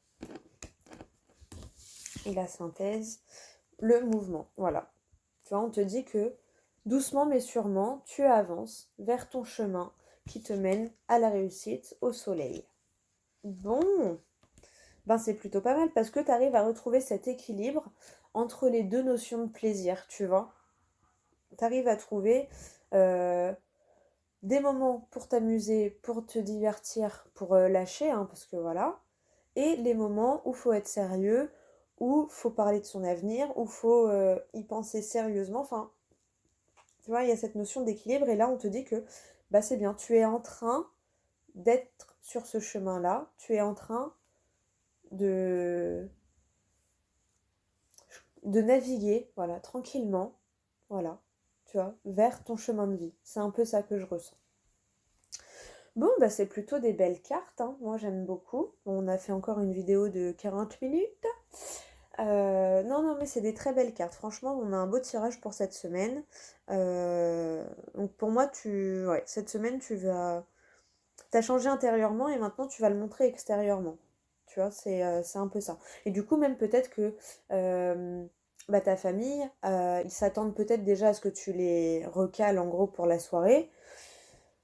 Speaker 1: Et la synthèse, le mouvement, voilà. Tu vois, on te dit que doucement mais sûrement, tu avances vers ton chemin qui te mène à la réussite, au soleil. Bon, ben c'est plutôt pas mal parce que tu arrives à retrouver cet équilibre entre les deux notions de plaisir, tu vois. Tu arrives à trouver euh, des moments pour t'amuser, pour te divertir, pour lâcher, hein, parce que voilà, et les moments où faut être sérieux, où faut parler de son avenir, où faut y penser sérieusement. Enfin, tu vois, il y a cette notion d'équilibre et là on te dit que bah c'est bien, tu es en train d'être sur ce chemin-là, tu es en train de de naviguer, voilà, tranquillement, voilà, tu vois, vers ton chemin de vie. C'est un peu ça que je ressens. Bon, bah c'est plutôt des belles cartes, hein. Moi j'aime beaucoup. On a fait encore une vidéo de 40 minutes. Non, non, mais c'est des très belles cartes. Franchement, on a un beau tirage pour cette semaine. Donc pour moi, ouais, cette semaine, Tu as changé intérieurement et maintenant tu vas le montrer extérieurement. Tu vois, c'est un peu ça. Et du coup, même peut-être que bah, ta famille, ils s'attendent peut-être déjà à ce que tu les recales en gros pour la soirée.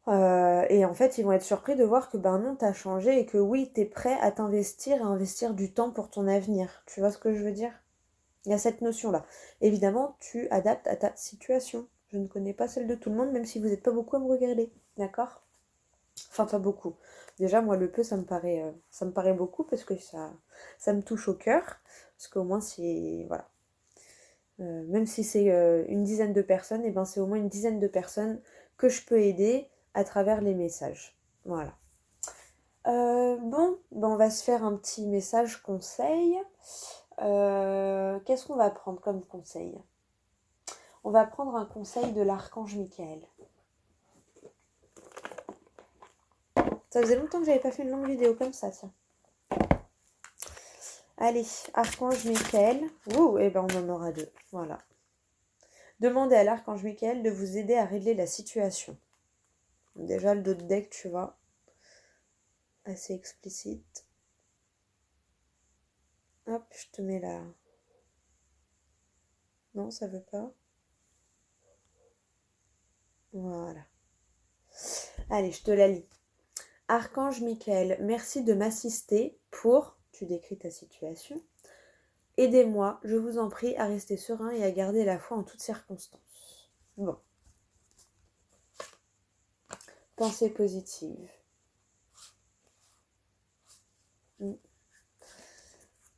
Speaker 1: Et en fait, ils vont être surpris de voir que ben non, t'as changé et que oui, t'es prêt à t'investir et à investir du temps pour ton avenir. Tu vois ce que je veux dire? Il y a cette notion-là. Évidemment, tu adaptes à ta situation. Je ne connais pas celle de tout le monde, même si vous n'êtes pas beaucoup à me regarder. D'accord? Enfin, pas beaucoup. Déjà, moi, le peu, ça me paraît beaucoup parce que ça me touche au cœur. Parce qu'au moins, c'est... Voilà. Même si c'est une dizaine de personnes, et ben c'est au moins une dizaine de personnes que je peux aider à travers les messages. Voilà. Bon, ben on va se faire un petit message conseil. Qu'est-ce qu'on va prendre comme conseil? On va prendre un conseil de l'archange Michael. Ça faisait longtemps que j'avais pas fait une longue vidéo comme ça, tiens. Allez, archange Michael. Ouh, et ben on en aura deux. Voilà. Demandez à l'archange Michael de vous aider à régler la situation. Déjà, le dos de deck, tu vois, assez explicite. Hop, je te mets là. Non, ça veut pas. Voilà. Allez, je te la lis. Archange Michael, merci de m'assister pour, tu décris ta situation, aidez-moi, je vous en prie, à rester serein et à garder la foi en toutes circonstances. Bon. Pensée positive.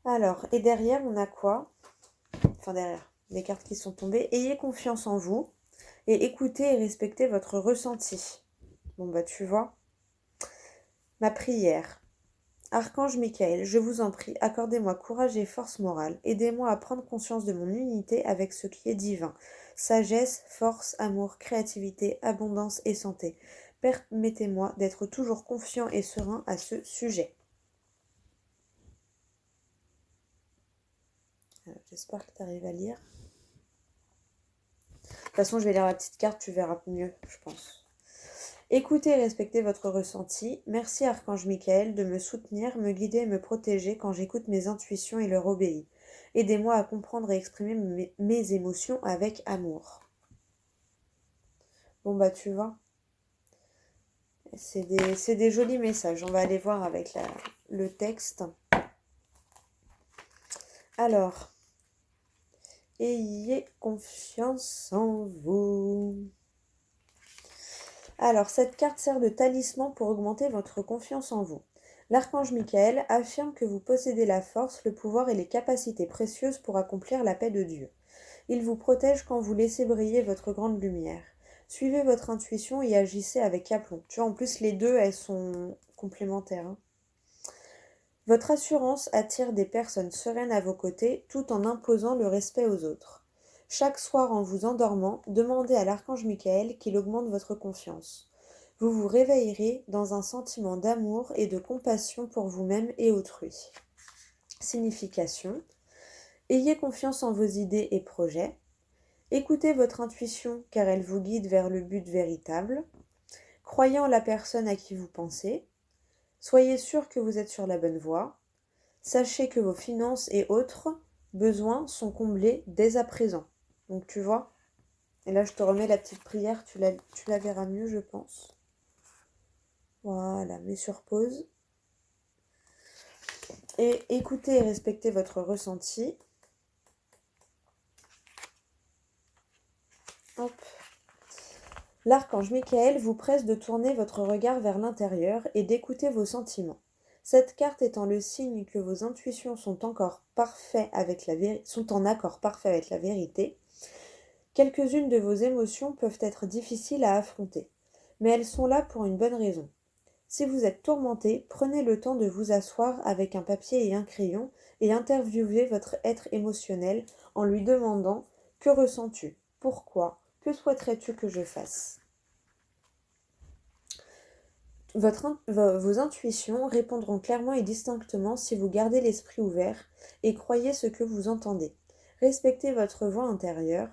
Speaker 1: Alors, et derrière, on a quoi? Enfin, derrière, les cartes qui sont tombées. Ayez confiance en vous et écoutez et respectez votre ressenti. Bon, bah, tu vois. Ma prière. Archange Michael, je vous en prie, accordez-moi courage et force morale. Aidez-moi à prendre conscience de mon unité avec ce qui est divin. Sagesse, force, amour, créativité, abondance et santé. Permettez-moi d'être toujours confiant et serein à ce sujet. J'espère que tu arrives à lire. De toute façon, je vais lire la petite carte, tu verras mieux, je pense. Écoutez et respectez votre ressenti. Merci Archange Michael de me soutenir, me guider et me protéger quand j'écoute mes intuitions et leur obéis. Aidez-moi à comprendre et exprimer mes émotions avec amour. Bon bah tu vois, c'est des jolis messages. On va aller voir avec le texte. Alors, ayez confiance en vous. Alors, cette carte sert de talisman pour augmenter votre confiance en vous. L'archange Michael affirme que vous possédez la force, le pouvoir et les capacités précieuses pour accomplir la paix de Dieu. Il vous protège quand vous laissez briller votre grande lumière. Suivez votre intuition et agissez avec aplomb. Tu vois, en plus, les deux, elles sont complémentaires. Hein. Votre assurance attire des personnes sereines à vos côtés tout en imposant le respect aux autres. Chaque soir en vous endormant, demandez à l'archange Michael qu'il augmente votre confiance. Vous vous réveillerez dans un sentiment d'amour et de compassion pour vous-même et autrui. Signification. Ayez confiance en vos idées et projets. Écoutez votre intuition car elle vous guide vers le but véritable. Croyez en la personne à qui vous pensez. Soyez sûr que vous êtes sur la bonne voie. Sachez que vos finances et autres besoins sont comblés dès à présent. Donc tu vois, et là je te remets la petite prière, tu la verras mieux je pense. Voilà, mets sur pause. Et écoutez et respectez votre ressenti. Hop. L'archange Michael vous presse de tourner votre regard vers l'intérieur et d'écouter vos sentiments. Cette carte étant le signe que vos intuitions sont en accord parfait avec la vérité, quelques-unes de vos émotions peuvent être difficiles à affronter, mais elles sont là pour une bonne raison. Si vous êtes tourmenté, prenez le temps de vous asseoir avec un papier et un crayon et interviewez votre être émotionnel en lui demandant « Que ressens-tu ? Pourquoi ? Que souhaiterais-tu que je fasse ?» Vos intuitions répondront clairement et distinctement si vous gardez l'esprit ouvert et croyez ce que vous entendez. Respectez votre voix intérieure,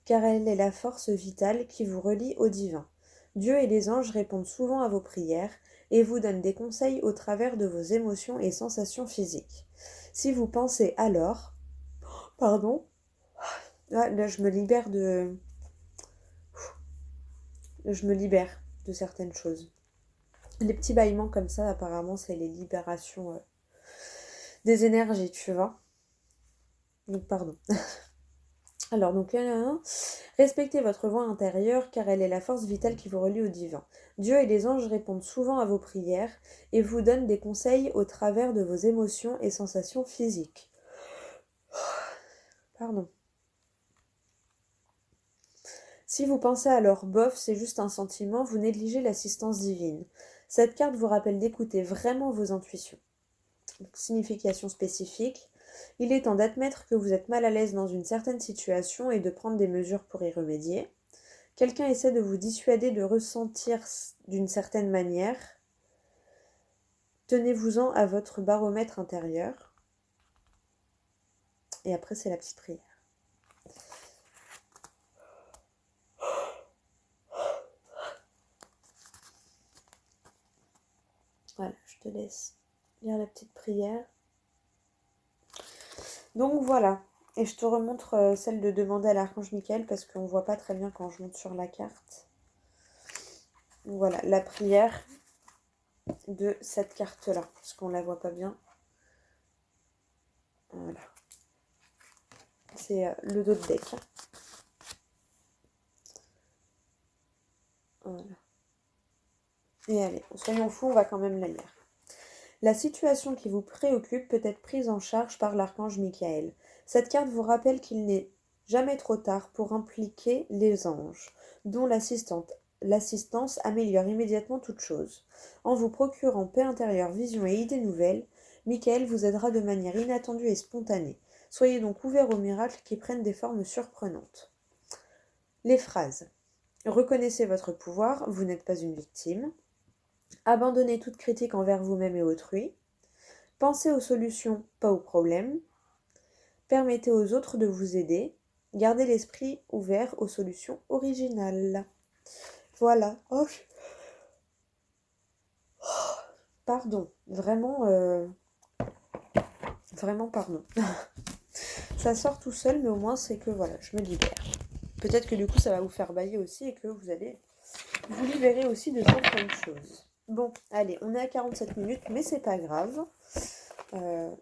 Speaker 1: car elle est la force vitale qui vous relie au divin. Dieu et les anges répondent souvent à vos prières. et vous donne des conseils au travers de vos émotions et sensations physiques. Si vous pensez alors... Pardon. Là, je me libère de... Je me libère de certaines choses. Les petits bâillements comme ça, apparemment, c'est les libérations des énergies, tu vois. Donc, pardon. Alors, donc, respectez votre voix intérieure car elle est la force vitale qui vous relie au divin. Dieu et les anges répondent souvent à vos prières et vous donnent des conseils au travers de vos émotions et sensations physiques. Pardon. Si vous pensez alors bof, c'est juste un sentiment, vous négligez l'assistance divine. Cette carte vous rappelle d'écouter vraiment vos intuitions. Donc, signification spécifique. Il est temps d'admettre que vous êtes mal à l'aise dans une certaine situation et de prendre des mesures pour y remédier. Quelqu'un essaie de vous dissuader de ressentir d'une certaine manière. Tenez-vous-en à votre baromètre intérieur. Et après, c'est la petite prière. Voilà, je te laisse lire la petite prière. Donc voilà. Et je te remontre celle de demander à l'archange Michael parce qu'on ne voit pas très bien quand je monte sur la carte. Donc voilà, la prière de cette carte-là, parce qu'on ne la voit pas bien. Voilà. C'est le dos de deck. Voilà. Et allez, soyons fous, on va quand même la lire. La situation qui vous préoccupe peut être prise en charge par l'archange Michael. Cette carte vous rappelle qu'il n'est jamais trop tard pour impliquer les anges, dont l'assistance améliore immédiatement toute chose. En vous procurant paix intérieure, vision et idées nouvelles, Michael vous aidera de manière inattendue et spontanée. Soyez donc ouverts aux miracles qui prennent des formes surprenantes. Les phrases. Reconnaissez votre pouvoir, vous n'êtes pas une victime. Abandonnez toute critique envers vous-même et autrui. Pensez aux solutions, pas aux problèmes. Permettez aux autres de vous aider. Gardez l'esprit ouvert aux solutions originales. Voilà. Oh. Pardon. Vraiment, vraiment pardon. Ça sort tout seul, mais au moins c'est que voilà, je me libère. Peut-être que du coup ça va vous faire bailler aussi et que vous allez vous libérer aussi de certaines choses. Bon, allez, on est à 47 minutes, mais c'est pas grave.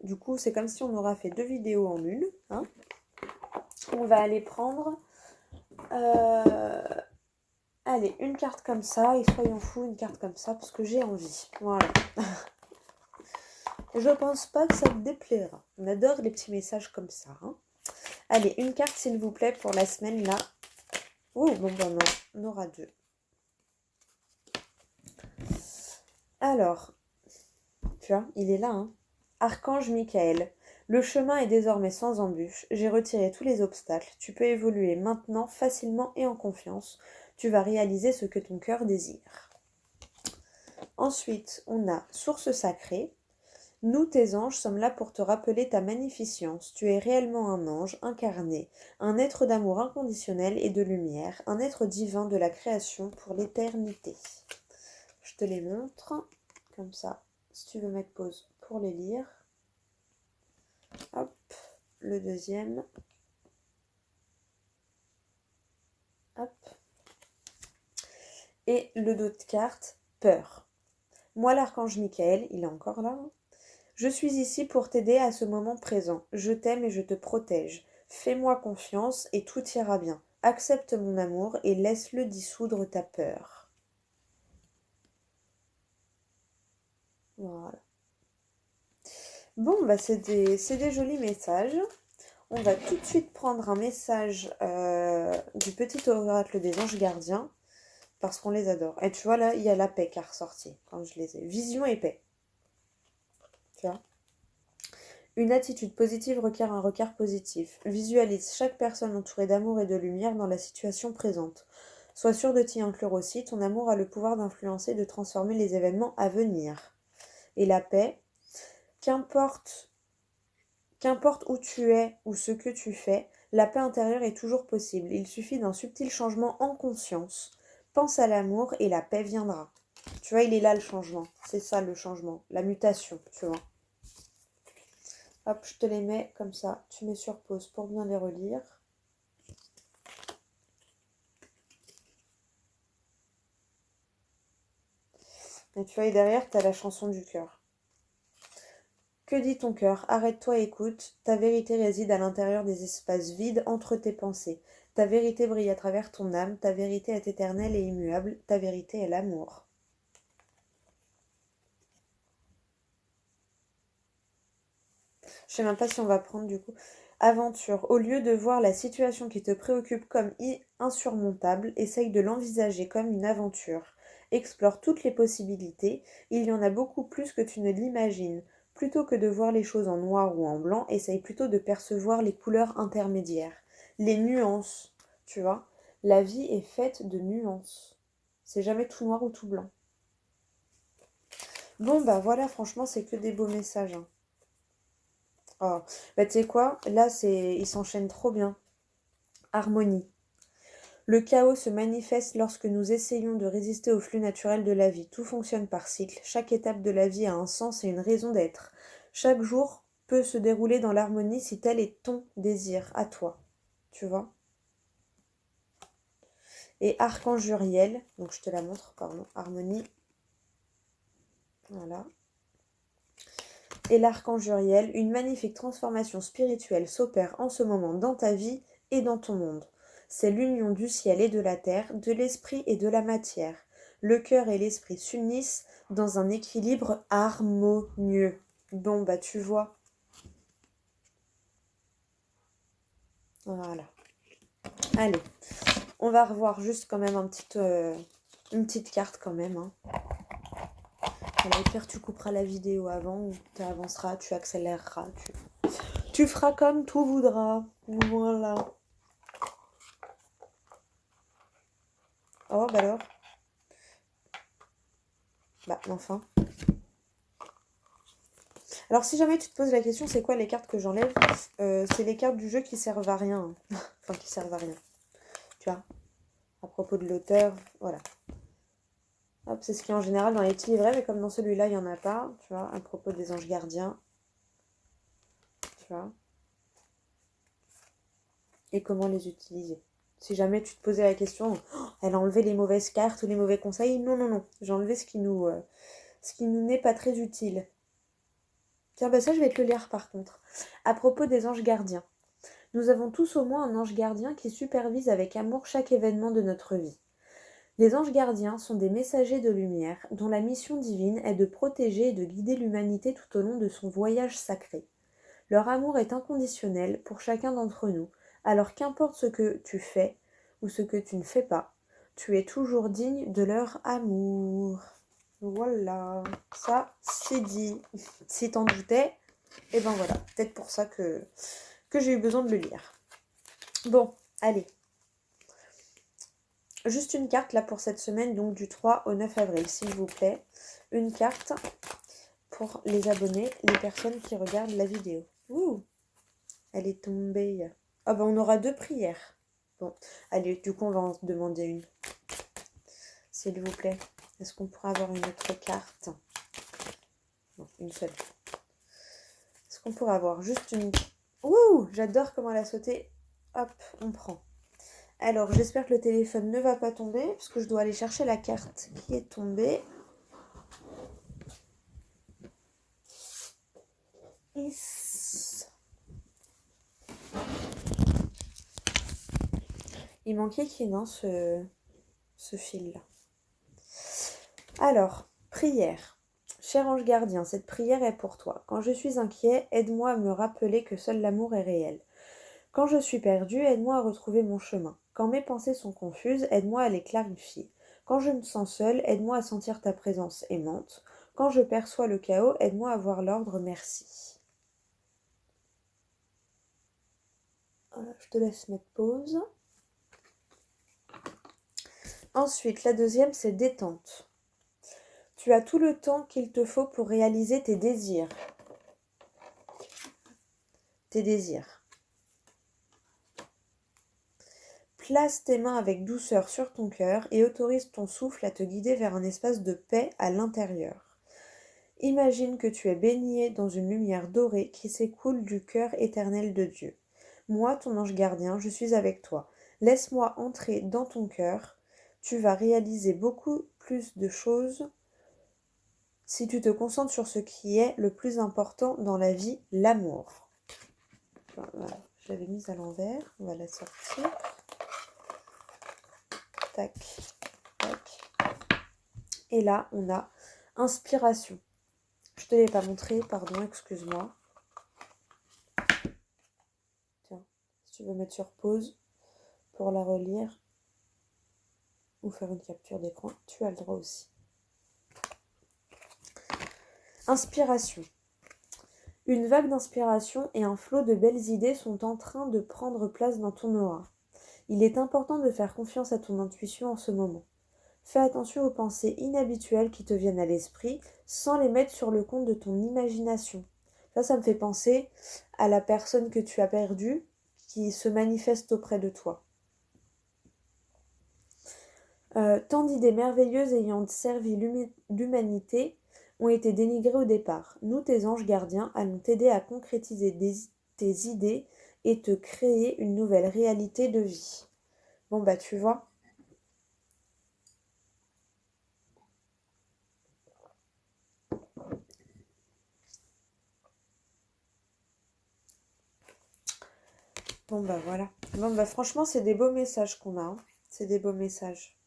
Speaker 1: Du coup, c'est comme si on aura fait 2 vidéos en une. Hein. On va aller prendre... allez, une carte comme ça, et soyons fous, une carte comme ça, parce que j'ai envie. Voilà. Je pense pas que ça te déplaira. On adore les petits messages comme ça. Hein. Allez, une carte s'il vous plaît pour la semaine là. Oh, bon, non, on aura 2. Alors, tu vois, il est là, hein. Archange Michael, le chemin est désormais sans embûche, j'ai retiré tous les obstacles, tu peux évoluer maintenant facilement et en confiance, tu vas réaliser ce que ton cœur désire. Ensuite, on a Source sacrée, nous tes anges sommes là pour te rappeler ta magnificence, tu es réellement un ange incarné, un être d'amour inconditionnel et de lumière, un être divin de la création pour l'éternité. Je te les montre, comme ça, si tu veux mettre pause pour les lire. Hop, le deuxième. Hop. Et le dos de carte, peur. Moi, l'archange Michael, il est encore là. Je suis ici pour t'aider à ce moment présent. Je t'aime et je te protège. Fais-moi confiance et tout ira bien. Accepte mon amour et laisse-le dissoudre ta peur. Voilà. Bon, bah c'est des jolis messages. On va tout de suite prendre un message du petit oracle des anges gardiens, parce qu'on les adore. Et tu vois, là, il y a la paix qui est ressortie, quand je les ai. Vision et paix. Tu vois ? Une attitude positive requiert un regard positif. Visualise chaque personne entourée d'amour et de lumière dans la situation présente. Sois sûr de t'y inclure aussi, ton amour a le pouvoir d'influencer et de transformer les événements à venir. Et la paix, qu'importe où tu es ou ce que tu fais, la paix intérieure est toujours possible. Il suffit d'un subtil changement en conscience. Pense à l'amour et la paix viendra. Tu vois, il est là le changement. C'est ça le changement, la mutation, tu vois. Hop, je te les mets comme ça. Tu mets sur pause pour bien les relire. Et tu vois, et derrière, tu as la chanson du cœur. Que dit ton cœur? Arrête-toi et écoute. Ta vérité réside à l'intérieur des espaces vides entre tes pensées. Ta vérité brille à travers ton âme. Ta vérité est éternelle et immuable. Ta vérité est l'amour. Je sais même pas si on va prendre du coup. Aventure. Au lieu de voir la situation qui te préoccupe comme insurmontable, essaye de l'envisager comme une aventure. Explore toutes les possibilités. Il y en a beaucoup plus que tu ne l'imagines. Plutôt que de voir les choses en noir ou en blanc, essaye plutôt de percevoir les couleurs intermédiaires, les nuances, tu vois. La vie est faite de nuances. C'est jamais tout noir ou tout blanc. Bon, bah voilà, franchement, c'est que des beaux messages, hein. Oh, bah tu sais quoi? Là, ils s'enchaînent trop bien. Harmonie. Le chaos se manifeste lorsque nous essayons de résister au flux naturel de la vie. Tout fonctionne par cycle. Chaque étape de la vie a un sens et une raison d'être. Chaque jour peut se dérouler dans l'harmonie si tel est ton désir, à toi. Tu vois? Et Archange Uriel, donc je te la montre, pardon, harmonie. Voilà. Et l'Archange Uriel, une magnifique transformation spirituelle s'opère en ce moment dans ta vie et dans ton monde. C'est l'union du ciel et de la terre, de l'esprit et de la matière. Le cœur et l'esprit s'unissent dans un équilibre harmonieux. Bon, bah tu vois. Voilà. Allez, on va revoir juste quand même une petite carte quand même, hein. À la pire, tu couperas la vidéo avant, ou tu avanceras, tu accéléreras, tu feras comme tout voudra. Voilà. Oh, bah alors. Bah, enfin. Alors, si jamais tu te poses la question, c'est quoi les cartes que j'enlève? C'est les cartes du jeu qui servent à rien. Enfin, qui servent à rien. Tu vois? À propos de l'auteur, voilà. Hop, c'est ce qui est en général dans les petits livrets, mais comme dans celui-là, il n'y en a pas. Tu vois? À propos des anges gardiens. Tu vois? Et comment les utiliser. Si jamais tu te posais la question, oh, elle a enlevé les mauvaises cartes ou les mauvais conseils. Non, non, non. J'ai enlevé ce qui nous n'est pas très utile. Tiens, bah ça, je vais te le lire par contre. À propos des anges gardiens. Nous avons tous au moins un ange gardien qui supervise avec amour chaque événement de notre vie. Les anges gardiens sont des messagers de lumière dont la mission divine est de protéger et de guider l'humanité tout au long de son voyage sacré. Leur amour est inconditionnel pour chacun d'entre nous, alors qu'importe ce que tu fais ou ce que tu ne fais pas, tu es toujours digne de leur amour. Voilà, ça c'est dit. Si t'en doutais, et ben voilà, peut-être pour ça que j'ai eu besoin de le lire. Bon, allez. Juste une carte là pour cette semaine, donc du 3 au 9 avril, s'il vous plaît. Une carte pour les abonnés, les personnes qui regardent la vidéo. Ouh, elle est tombée. Ah ben on aura 2 prières. Bon, allez, du coup on va en demander une. S'il vous plaît. Est-ce qu'on pourra avoir une autre carte? Non, une seule. Est-ce qu'on pourra avoir juste une... Ouh, j'adore comment elle a sauté. Hop, on prend. Alors, j'espère que le téléphone ne va pas tomber, parce que je dois aller chercher la carte qui est tombée. Il manquait qu'il y ait dans ce fil-là. Alors, prière. Cher ange gardien, cette prière est pour toi. Quand je suis inquiet, aide-moi à me rappeler que seul l'amour est réel. Quand je suis perdu, aide-moi à retrouver mon chemin. Quand mes pensées sont confuses, aide-moi à les clarifier. Quand je me sens seule, aide-moi à sentir ta présence aimante. Quand je perçois le chaos, aide-moi à voir l'ordre, merci. Voilà, je te laisse mettre pause. Ensuite, la deuxième, c'est détente. Tu as tout le temps qu'il te faut pour réaliser tes désirs. Tes désirs. Place tes mains avec douceur sur ton cœur et autorise ton souffle à te guider vers un espace de paix à l'intérieur. Imagine que tu es baigné dans une lumière dorée qui s'écoule du cœur éternel de Dieu. Moi, ton ange gardien, je suis avec toi. Laisse-moi entrer dans ton cœur. Tu vas réaliser beaucoup plus de choses si tu te concentres sur ce qui est le plus important dans la vie, l'amour. Voilà, je l'avais mise à l'envers, on va la sortir. Tac, tac. Et là, on a inspiration. Je ne te l'ai pas montré, pardon, excuse-moi. Tiens, si tu veux mettre sur pause pour la relire ou faire une capture d'écran, tu as le droit aussi. Inspiration. Une vague d'inspiration et un flot de belles idées sont en train de prendre place dans ton aura. Il est important de faire confiance à ton intuition en ce moment. Fais attention aux pensées inhabituelles qui te viennent à l'esprit sans les mettre sur le compte de ton imagination. Ça me fait penser à la personne que tu as perdue qui se manifeste auprès de toi. Tant d'idées merveilleuses ayant servi l'humanité ont été dénigrées au départ. Nous, tes anges gardiens, allons t'aider à concrétiser tes idées et te créer une nouvelle réalité de vie. Bon, bah, tu vois. Bon, bah, voilà. Bon, bah, franchement, c'est des beaux messages qu'on a. Hein. C'est des beaux messages.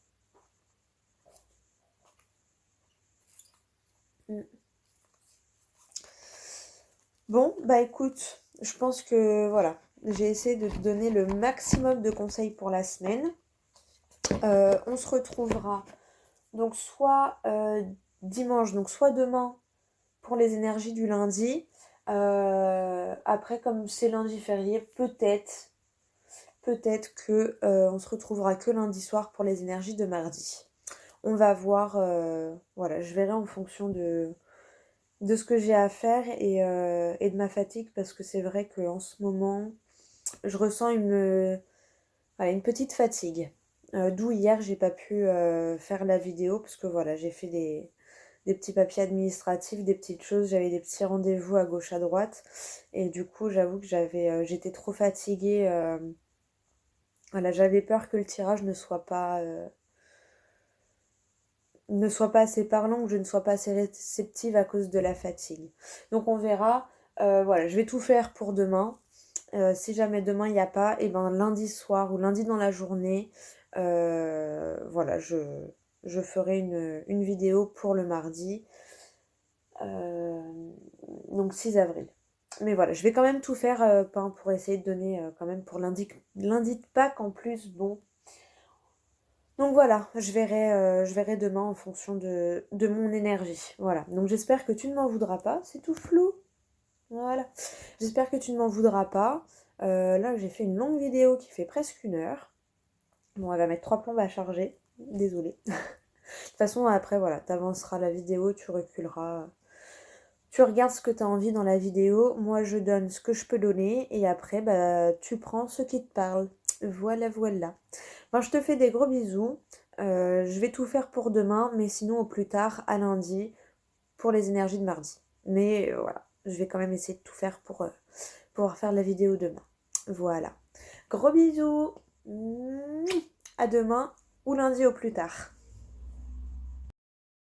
Speaker 1: Bon, bah écoute, je pense que voilà, j'ai essayé de te donner le maximum de conseils pour la semaine. On se retrouvera donc soit dimanche, donc soit demain pour les énergies du lundi. Après, comme c'est lundi férié, peut-être que on se retrouvera que lundi soir pour les énergies de mardi. On va voir, voilà, je verrai en fonction de ce que j'ai à faire et de ma fatigue parce que c'est vrai qu'en ce moment, je ressens voilà, une petite fatigue. D'où hier, j'ai pas pu faire la vidéo parce que voilà, j'ai fait des petits papiers administratifs, des petites choses, j'avais des petits rendez-vous à gauche à droite et du coup, j'avoue que j'étais trop fatiguée. Voilà, j'avais peur que le tirage ne soit pas assez parlant ou que je ne sois pas assez réceptive à cause de la fatigue. Donc on verra. Voilà, je vais tout faire pour demain. Si jamais demain il n'y a pas, et ben lundi soir ou lundi dans la journée, voilà, je ferai une vidéo pour le mardi. Donc 6 avril. Mais voilà, je vais quand même tout faire pour essayer de donner quand même pour lundi de Pâques en plus. Bon, donc voilà, je verrai demain en fonction de mon énergie. Voilà, donc j'espère que tu ne m'en voudras pas, c'est tout flou. Voilà, j'espère que tu ne m'en voudras pas. Là, j'ai fait une longue vidéo qui fait presque 1 heure. Bon, elle va mettre 3 plombes à charger, désolée. De toute façon, après, voilà, t'avanceras la vidéo, tu reculeras. Tu regardes ce que tu as envie dans la vidéo, moi je donne ce que je peux donner et après, bah, tu prends ce qui te parle. Voilà, voilà. Moi, je te fais des gros bisous. Je vais tout faire pour demain, mais sinon au plus tard, à lundi, pour les énergies de mardi. Mais voilà, je vais quand même essayer de tout faire pour pouvoir faire la vidéo demain. Voilà. Gros bisous. À demain ou lundi au plus tard.